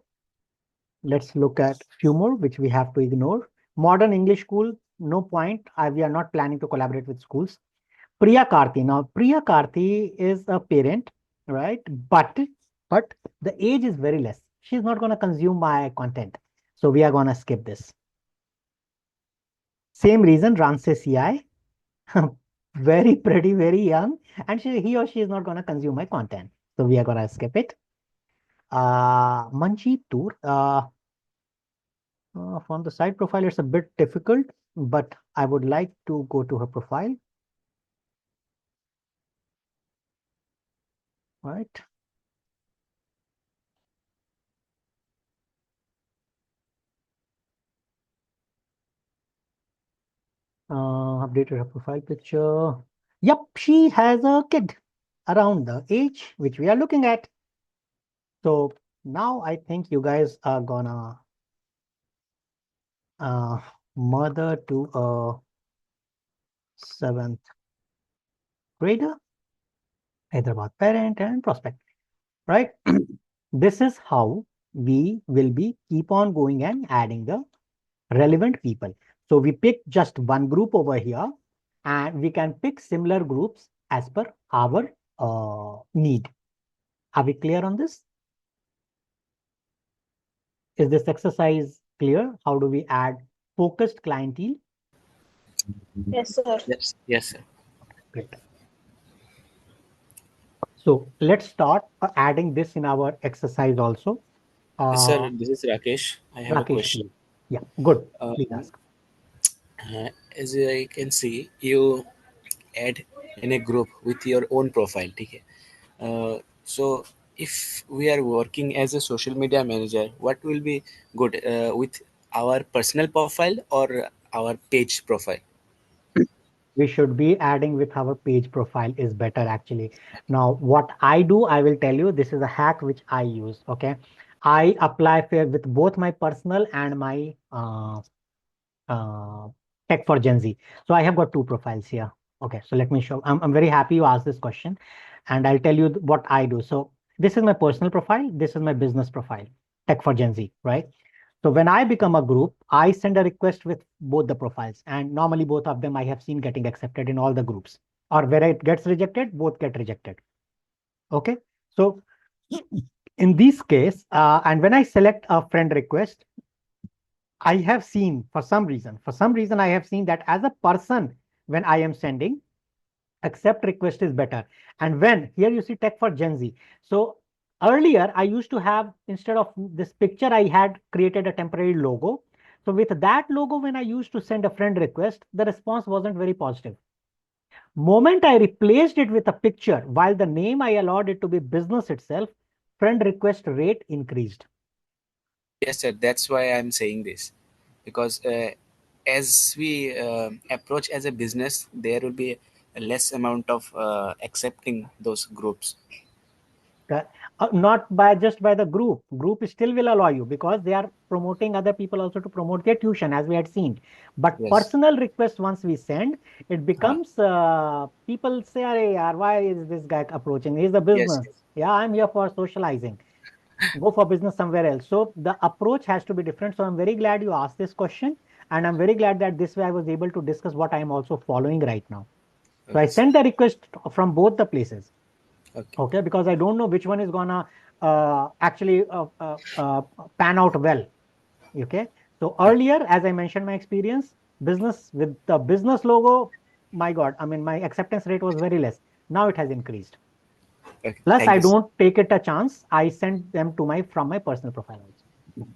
let's look at few more which we have to ignore. Modern English school, no point. We are not planning to collaborate with schools. Priya Karti. Now, Priya Karti is a parent, right? But the age is very less. She's not going to consume my content. So we are going to skip this. Same reason, Ramses CI. Very pretty, very young. And he or she is not going to consume my content. So we are going to skip it. Manjeet Tour. From the side profile, it's a bit difficult, but I would like to go to her profile. Right. Updated her profile picture. Yep, she has a kid around the age which we are looking at. So now I think you guys are gonna mother to a 7th grader, Hyderabad parent and prospect, right? This is how we will be keep on going and adding the relevant people. So we pick just one group over here, and we can pick similar groups as per our need. Are we clear on this? Is this exercise clear? How do we add focused clientele? Yes, sir. Yes, sir. Great. So let's start adding this in our exercise also. Sir, this is Rakesh. I have a Rakesh, question. please. Yeah, good. Um, Please ask. As I can see, you add in a group with your own profile. Okay? So if we are working as a social media manager, what will be good with our personal profile or our page profile? We should be adding with our page profile is better actually. Now, what I do, I will tell you, this is a hack which I use. Okay. I apply with both my personal and my uh, tech for Gen Z. So I have got two profiles here. Okay, so let me show. I'm very happy you asked this question, and I'll tell you what I do. So this is my personal profile. This is my business profile, tech for Gen Z, right? So when I become a group, I send a request with both the profiles, and normally both of them I have seen getting accepted in all the groups. Or where it gets rejected, both get rejected. Okay, so in this case, and when I select a friend request, I have seen for some reason, I have seen that as a person, when I am sending, accept request is better. And when here you see tech for Gen Z. So earlier I used to have, instead of this picture, I had created a temporary logo. So with that logo, when I used to send a friend request, the response wasn't very positive. Moment I replaced it with a picture, while the name I allowed it to be business itself, friend request rate increased. Yes, sir. That's why I'm saying this, because as we approach as a business, there will be a less amount of accepting those groups. Not by just by the group still will allow you, because they are promoting other people also to promote their tuition, as we had seen. But Yes. personal request, once we send, it Uh, becomes people say, "Arey yaar, why is this guy approaching? He's a yes. business. Yeah, I'm here for socializing. Go for business somewhere else." So the approach has to be different. So I'm very glad you asked this question, and I'm very glad that this way I was able to discuss what I am also following right now. So I Okay, sir. sent the request from both the places. Okay. Okay, because I don't know which one is gonna actually pan out well. Okay, so earlier, as I mentioned my experience, Business with the business logo, my God, I mean, my acceptance rate was very less. Now it has increased. Okay, Plus, thank I you, sir. don't take it a chance. I send them to from my personal profile also.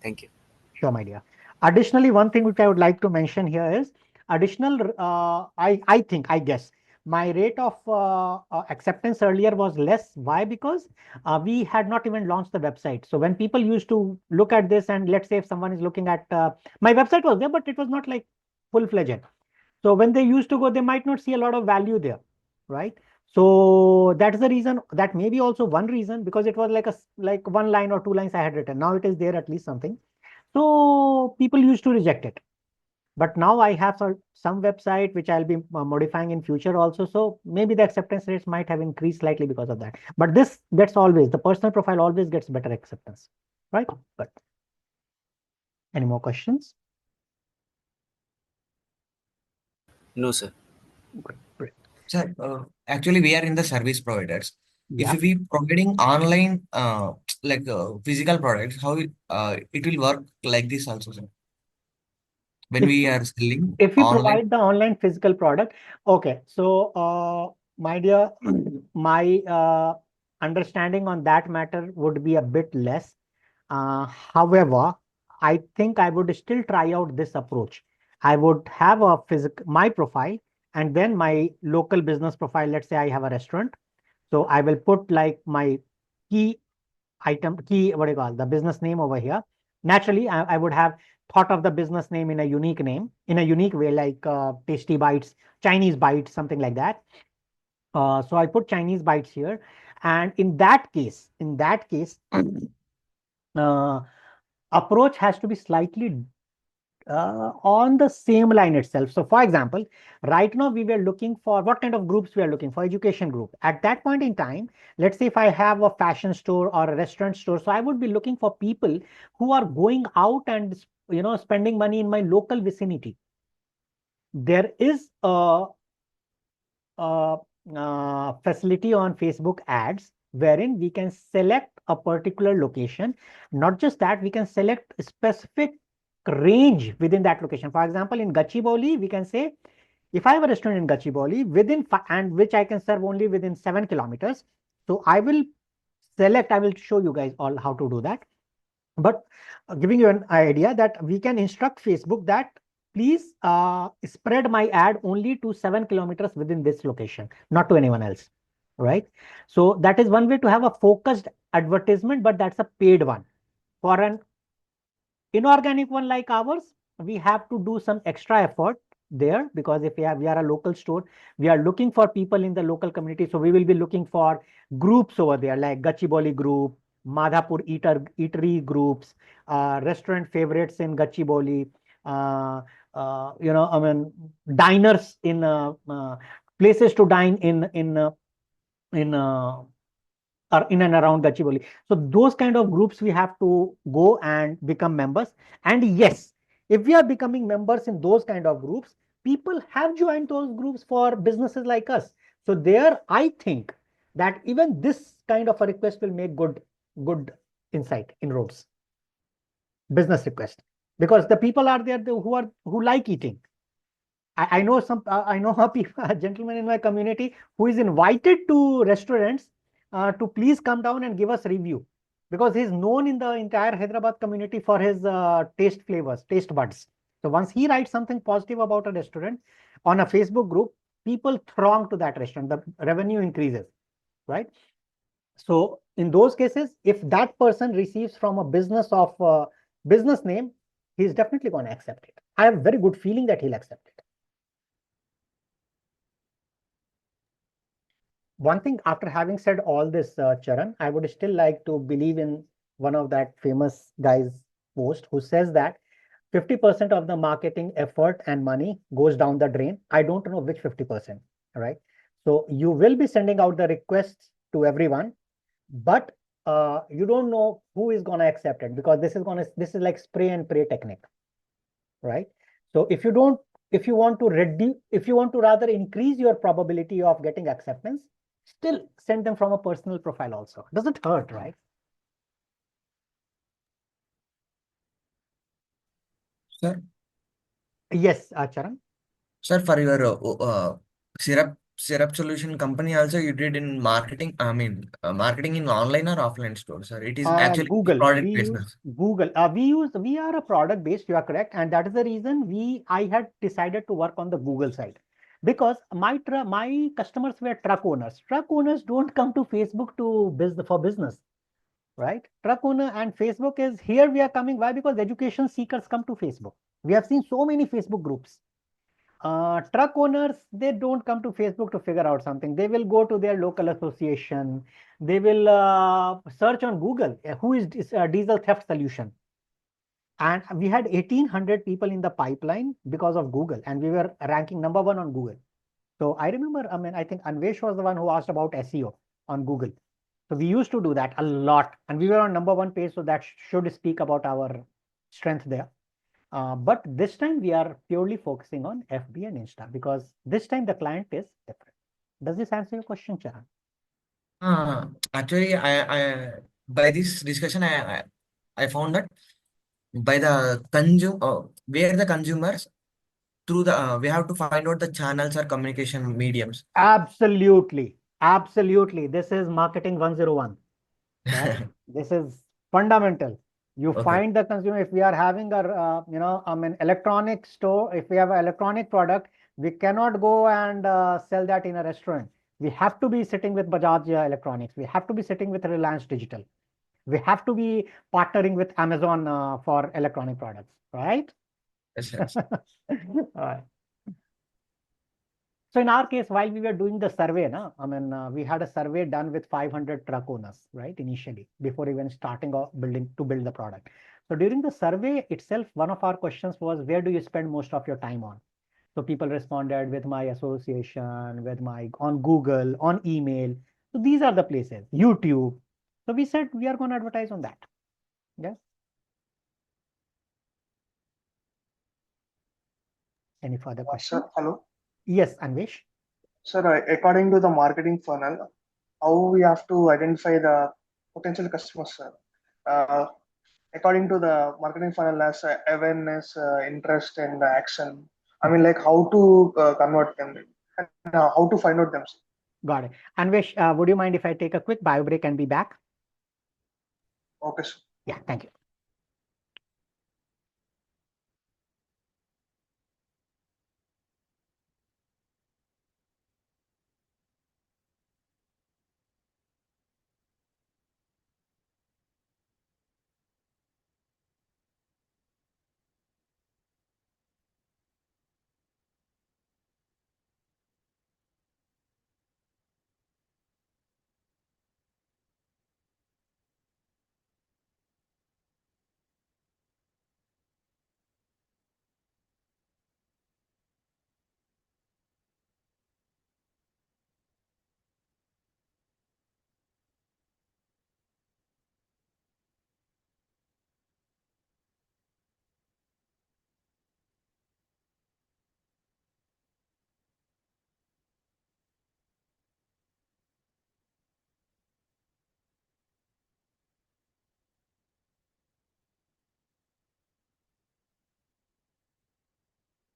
Thank you. Sure, my dear. Additionally, one thing which I would like to mention here is additional, I guess, my rate of acceptance earlier was less. Why? Because we had not even launched the website. So when people used to look at this, and let's say if someone is looking at my website was there, but it was not like full-fledged. So when they used to go, they might not see a lot of value there, right? So that's the reason. That may be also one reason, because it was like like 1 line or 2 lines I had written. Now it is there at least something. So people used to reject it. But now I have some website which I'll be modifying in future also. So maybe the acceptance rates might have increased slightly because of that. But that's always, the personal profile always gets better acceptance, right? But any more questions? No, sir. Great. Sir, actually, we are in the service providers. If Yeah. we providing online, physical products, how it will work like this also, sir? When If we are selling if we online, provide the online physical product, okay. So, my dear, my understanding on that matter would be a bit less. However, I think I would still try out this approach. I would have a my profile, and then my local business profile. Let's say I have a restaurant. So I will put like my key what do you call the business name over here. Naturally, I would have thought of the business name in a unique name, in a unique way, like Tasty Bites, Chinese Bites, something like that. So I put Chinese Bites here. And in that case, uh, approach has to be slightly on the same line itself. So for example, right now we were looking for what kind of groups we are looking for, education group. At that point in time, let's say if I have a fashion store or a restaurant store, so I would be looking for people who are going out and spending money in my local vicinity. There is a facility on Facebook ads wherein we can select a particular location. Not just that, we can select a specific range within that location. For example, in Gachibowli, we can say, if I have a restaurant in Gachibowli and which I can serve only within 7 kilometers, so I will show you guys all how to do that. But giving you an idea that we can instruct Facebook that please spread my ad only to 7 kilometers within this location, not to anyone else, right? So that is one way to have a focused advertisement, but that's a paid one. For an inorganic one like ours, we have to do some extra effort there, because if we are a local store, we are looking for people in the local community. So we will be looking for groups over there, like Gachibowli group, Madhapur eatery groups, restaurant favorites in Gachibowli, I mean, diners in places to dine in or in and around Gachibowli. So those kind of groups we have to go and become members. And yes, if we are becoming members in those kind of groups, people have joined those groups for businesses like us. So there, I think that even this kind of a request will make good insight inroads. Business request, because the people are there who like eating. I know I know a gentleman in my community who is invited to restaurants to please come down and give us review, because he's known in the entire Hyderabad community for his taste buds. So once he writes something positive about a restaurant on a Facebook group, people throng to that restaurant. The revenue increases, right? So in those cases, if that person receives from a business name, he's definitely going to accept it. I have a very good feeling that he'll accept it. One thing, after having said all this, Charan, I would still like to believe in one of that famous guy's post who says that 50% of the marketing effort and money goes down the drain. I don't know which 50%, right? So you will be sending out the requests to everyone, but you don't know who is going to accept it, because this is like spray and pray technique, right? So if you want to rather increase your probability of getting acceptance, still send them from a personal profile also. Doesn't hurt, right? sir, Yes, Charan. Sir, for your syrup solution company also you did in marketing. I mean, marketing in online or offline store, sir. It is actually Google. We product use business. Google. We are a product based. You are correct, and that is the reason I had decided to work on the Google side, because my customers were truck owners. Truck owners don't come to Facebook to for business, right? Truck owner and Facebook is here. We are coming. Why? Because education seekers come to Facebook. We have seen so many Facebook groups. Truck owners, they don't come to Facebook to figure out something. They will go to their local association. They will search on Google, who is diesel theft solution. And we had 1,800 people in the pipeline because of Google, and we were ranking #1 on Google. So I remember, I think Anvesh was the one who asked about SEO on Google. So we used to do that a lot, and we were on #1 page. So that should speak about our strength there. But this time we are purely focusing on FB and Insta, because this time the client is different. Does this answer your question, Charan? Actually, by this discussion, I found that by the where the consumers through the we have to find out the channels or communication mediums. Absolutely. Absolutely. This is marketing 101, right? This is fundamental. You Okay. find the consumer. If we are having electronic store, if we have an electronic product, we cannot go and sell that in a restaurant. We have to be sitting with Bajaj Electronics. We have to be sitting with Reliance Digital. We have to be partnering with Amazon for electronic products, right? Yes, yes. All right. So in our case, while we were doing the survey, we had a survey done with 500 truck owners, right? Initially, before even starting off to build the product. So during the survey itself, one of our questions was, where do you spend most of your time on? So people responded with my association, on Google, on email. So these are the places, YouTube. So we said we are going to advertise on that. Yeah. Any further questions? Sir, hello. Yes, Anvesh. Sir, according to the marketing funnel, how we have to identify the potential customers, sir? According to the marketing funnel as awareness, interest, and action. I mean, like how to convert them and how to find out them, sir. Got it. Anvesh, would you mind if I take a quick bio break and be back? Okay, sir. Yeah, thank you.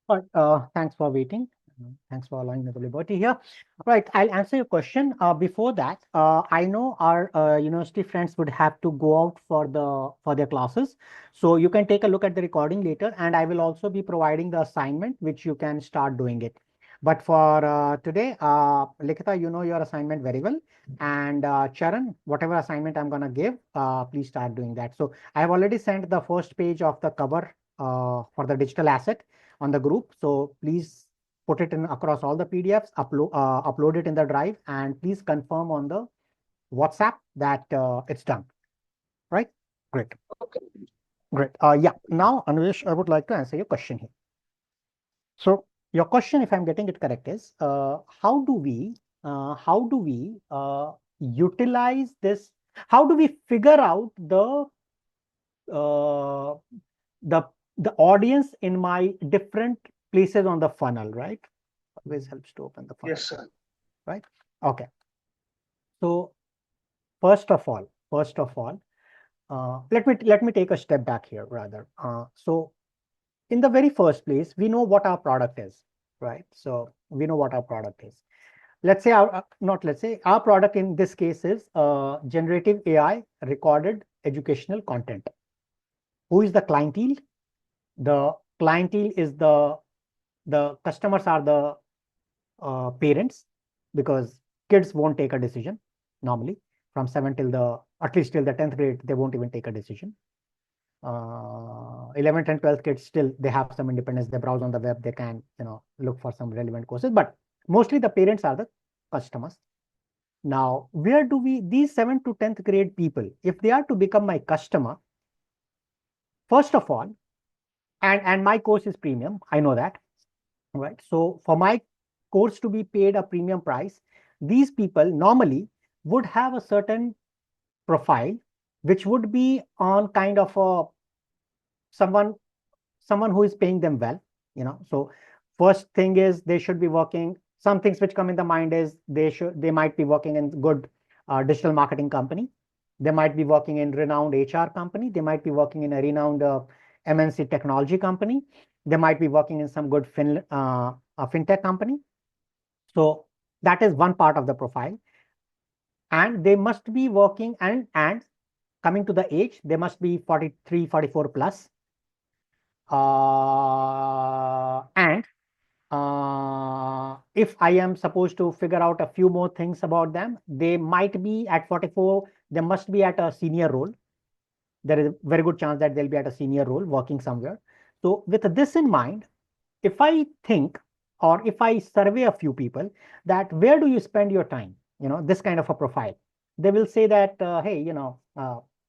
All right, thanks for waiting. Thanks for allowing me the liberty here. Right, I'll answer your question. Before that, I know our university friends would have to go out for their classes, so you can take a look at the recording later, and I will also be providing the assignment, which you can start doing it. But for today, Likita, you know your assignment very well, and Charan, whatever assignment I'm gonna give, please start doing that. So I have already sent the first page of the cover for the digital asset on the group. So please put it in across all the PDFs, upload it in the drive, and please confirm on the WhatsApp that it's done. Right? Great. Okay. Great. Yeah. Now, Anvesh, I would like to answer your question here. So your question, if I'm getting it correct, is how do we utilize this? How do we figure out uh, the audience in my different places on the funnel, right? Always helps to open the funnel. Yes, sir. Right? Okay. So first of all, let me take a step back here rather. So in the very first place, we know what our product is, right? So we know what our product is. Let's say our product in this case is generative AI recorded educational content. Who is the clientele? The clientele is the customers are the parents, because kids won't take a decision normally from 7 till at least till the 10th grade, they won't even take a decision. 11th and 12th kids, still they have some independence, they browse on the web, they can look for some relevant courses, but mostly the parents are the customers. Now, where do these 7th to 10th grade people, if they are to become my customer, first of all, and my course is premium, I know that, right? So for my course to be paid a premium price, these people normally would have a certain profile, which would be on kind of a someone who is paying them well, So first thing is they should be working. Some things which come in the mind is they might be working in good digital marketing company. They might be working in renowned HR company. They might be working in a renowned MNC technology company. They might be working in some good fintech company. So that is one part of the profile. And they must be working and coming to the age, they must be 43, 44 plus. And if I am supposed to figure out a few more things about them, they might be at 44, they must be at a senior role. There is a very good chance that they'll be at a senior role working somewhere. So with this in mind, if I think, or if I survey a few people that where do you spend your time, this kind of a profile, they will say that, hey,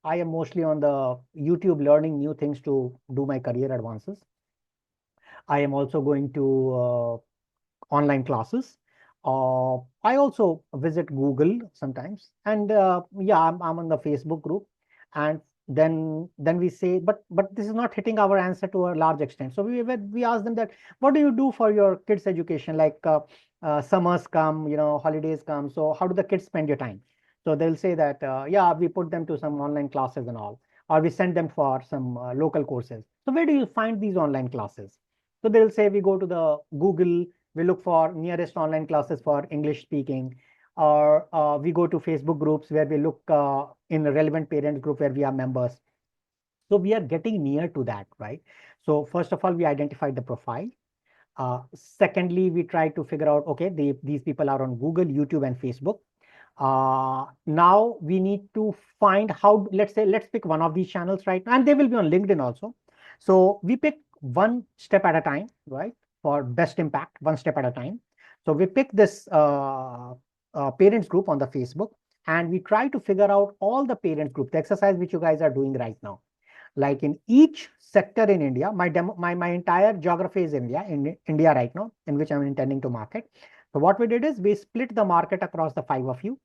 I am mostly on the YouTube learning new things to do my career advances. I am also going to online classes. I also visit Google sometimes, and yeah, I'm on the Facebook group, and then we say, but this is not hitting our answer to a large extent. So we ask them that, what do you do for your kids' education? Like summers come, holidays come. So how do the kids spend your time? So they'll say that, yeah, we put them to some online classes and all, or we send them for some local courses. So where do you find these online classes? So they'll say we go to the Google, we look for nearest online classes for English speaking, or we go to Facebook groups where we look in a relevant parent group where we are members. So we are getting near to that, right? So first of all, we identified the profile. Secondly, we try to figure out, okay, these people are on Google, YouTube, and Facebook. Now we need to find how, let's pick one of these channels right now, and they will be on LinkedIn also. So we pick one step at a time, right? For best impact, one step at a time. So we pick this parents group on the Facebook, and we try to figure out all the parent group, the exercise which you guys are doing right now. Like in each sector in India, my entire geography is India right now, in which I'm intending to market. So what we did is we split the market across the 5 of you,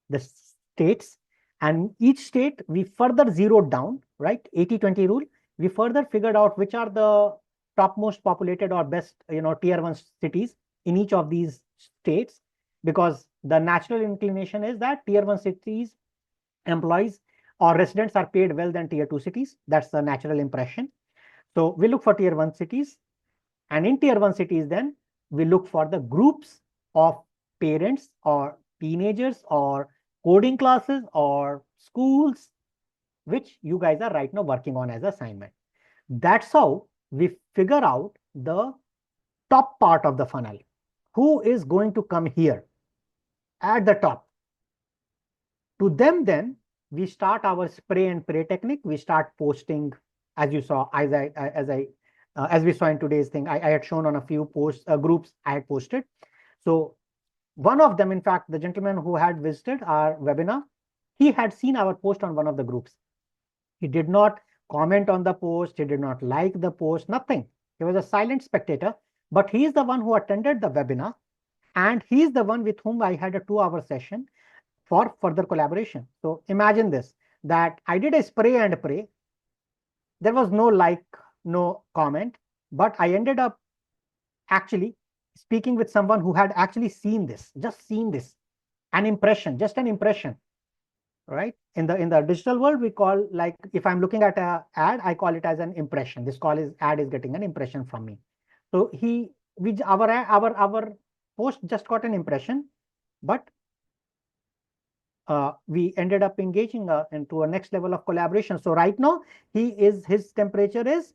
the states, and each state we further zeroed down, right? 80-20 rule. We further figured out which are the topmost populated or best, tier 1 cities in each of these states, because the natural inclination is that tier 1 cities employees or residents are paid well than tier 2 cities. That's the natural impression. So we look for tier 1 cities, and in tier 1 cities, then we look for the groups of parents or teenagers or coding classes or schools, which you guys are right now working on as assignment. That's how we figure out the top part of the funnel. Who is going to come here at the top? To them, then we start our spray and pray technique. We start posting, as you saw, as we saw in today's thing. I had shown on a few groups I had posted. So one of them, in fact, the gentleman who had visited our webinar, he had seen our post on one of the groups. He did not comment on the post. He did not like the post, nothing. He was a silent spectator, but he is the one who attended the webinar, and he is the one with whom I had a 2-hour session for further collaboration. So imagine this, that I did a spray and pray. There was no like, no comment, but I ended up actually speaking with someone who had actually seen this, just seen this, an impression, just an impression. right? In the digital world, we call, like, if I'm looking at a ad, I call it as an impression. This ad is getting an impression from me. So our post just got an impression, but we ended up engaging into a next level of collaboration. So right now, his temperature is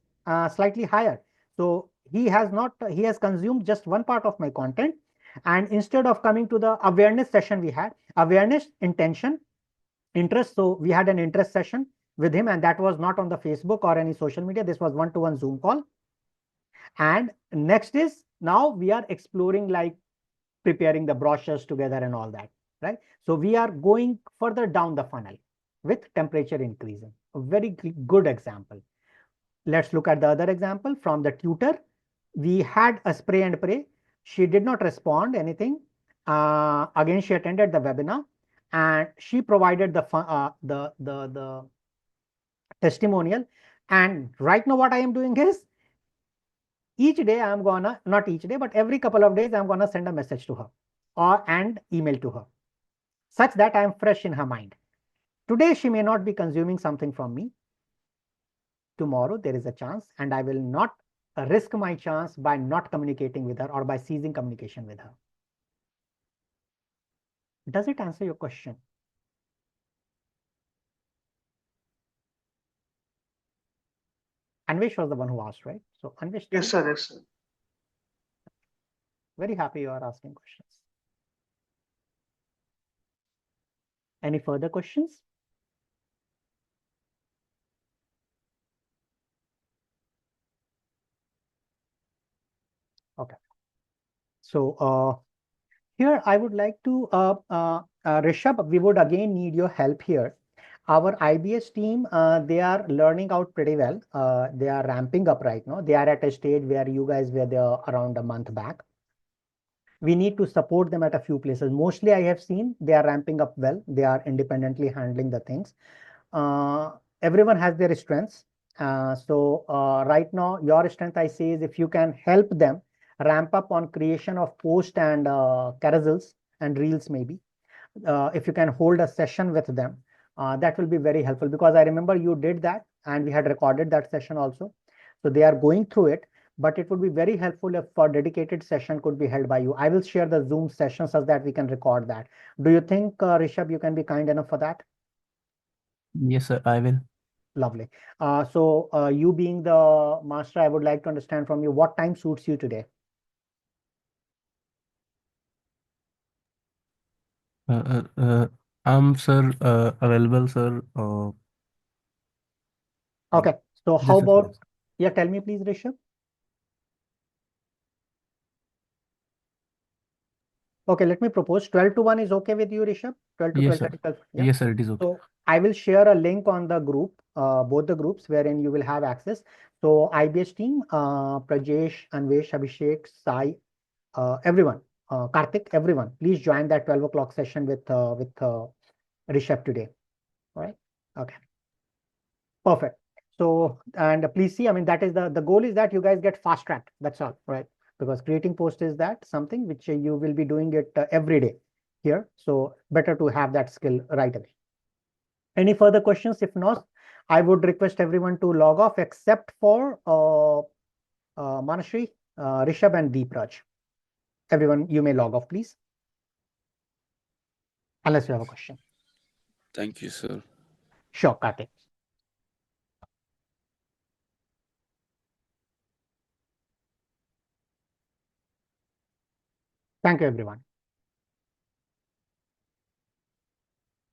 slightly higher. So he has consumed just one part of my content, and instead of coming to the awareness session, we had awareness, intention, interest. So we had an interest session with him, and that was not on the Facebook or any social media. This was one-to-one Zoom call. And next is, now we are exploring, like, preparing the brochures together and all that, right? So we are going further down the funnel with temperature increasing. A very good example. Let's look at the other example from the tutor. We had a spray and pray. She did not respond anything. Again, she attended the webinar and she provided the testimonial. And right now, what I am doing is, each day I'm gonna, not each day, but every couple of days, I'm gonna send a message to her and email to her, such that I am fresh in her mind. Today, she may not be consuming something from me. Tomorrow, there is a chance, and I will not risk my chance by not communicating with her or by ceasing communication with her. Does it answer your question? Anvesh was the one who asked, right? So Anvesh, Yes, sir. Yes, sir. very happy you are asking questions. Any further questions? Okay. So here I would like to, Rishabh, we would again need your help here. Our IBS team, they are learning out pretty well. They are ramping up right now. They are at a stage where you guys were there around a month back. We need to support them at a few places. Mostly I have seen they are ramping up well. They are independently handling the things. Everyone has their strengths. So right now, your strength, I say, is if you can help them ramp up on creation of post and carousels and reels, maybe. If you can hold a session with them, that will be very helpful, because I remember you did that and we had recorded that session also. So they are going through it, but it would be very helpful if a dedicated session could be held by you. I will share the Zoom session so that we can record that. Do you think, Rishabh, you can be kind enough for that? Yes, sir, I will. Lovely. So you being the master, I would like to understand from you, what time suits you today? I'm, sir, available, sir. Okay. So how This is about, yeah, tell me please, Rishabh. Okay, let me propose 12 to 1 is okay with you, Rishabh? 12 to Yes, sir. 12:30. Yeah. Yes, sir, it is okay. So I will share a link on the group, both the groups, wherein you will have access. So IBS team, Prajesh, Anvesh, Abhishek, Sai, everyone, Karthik, everyone, please join that 12 o'clock session with Rishabh today. All right. Okay. Perfect. So, and please see, I mean, that is the goal is that you guys get fast tracked. That's all, right? Because creating post is that something which you will be doing it every day here. So better to have that skill right away. Any further questions? If not, I would request everyone to log off except for Manashri, Rishabh and Deepraj. Everyone, you may log off, please. Unless you have a question. Thank you, sir. Sure, Karthik. Thank you, everyone.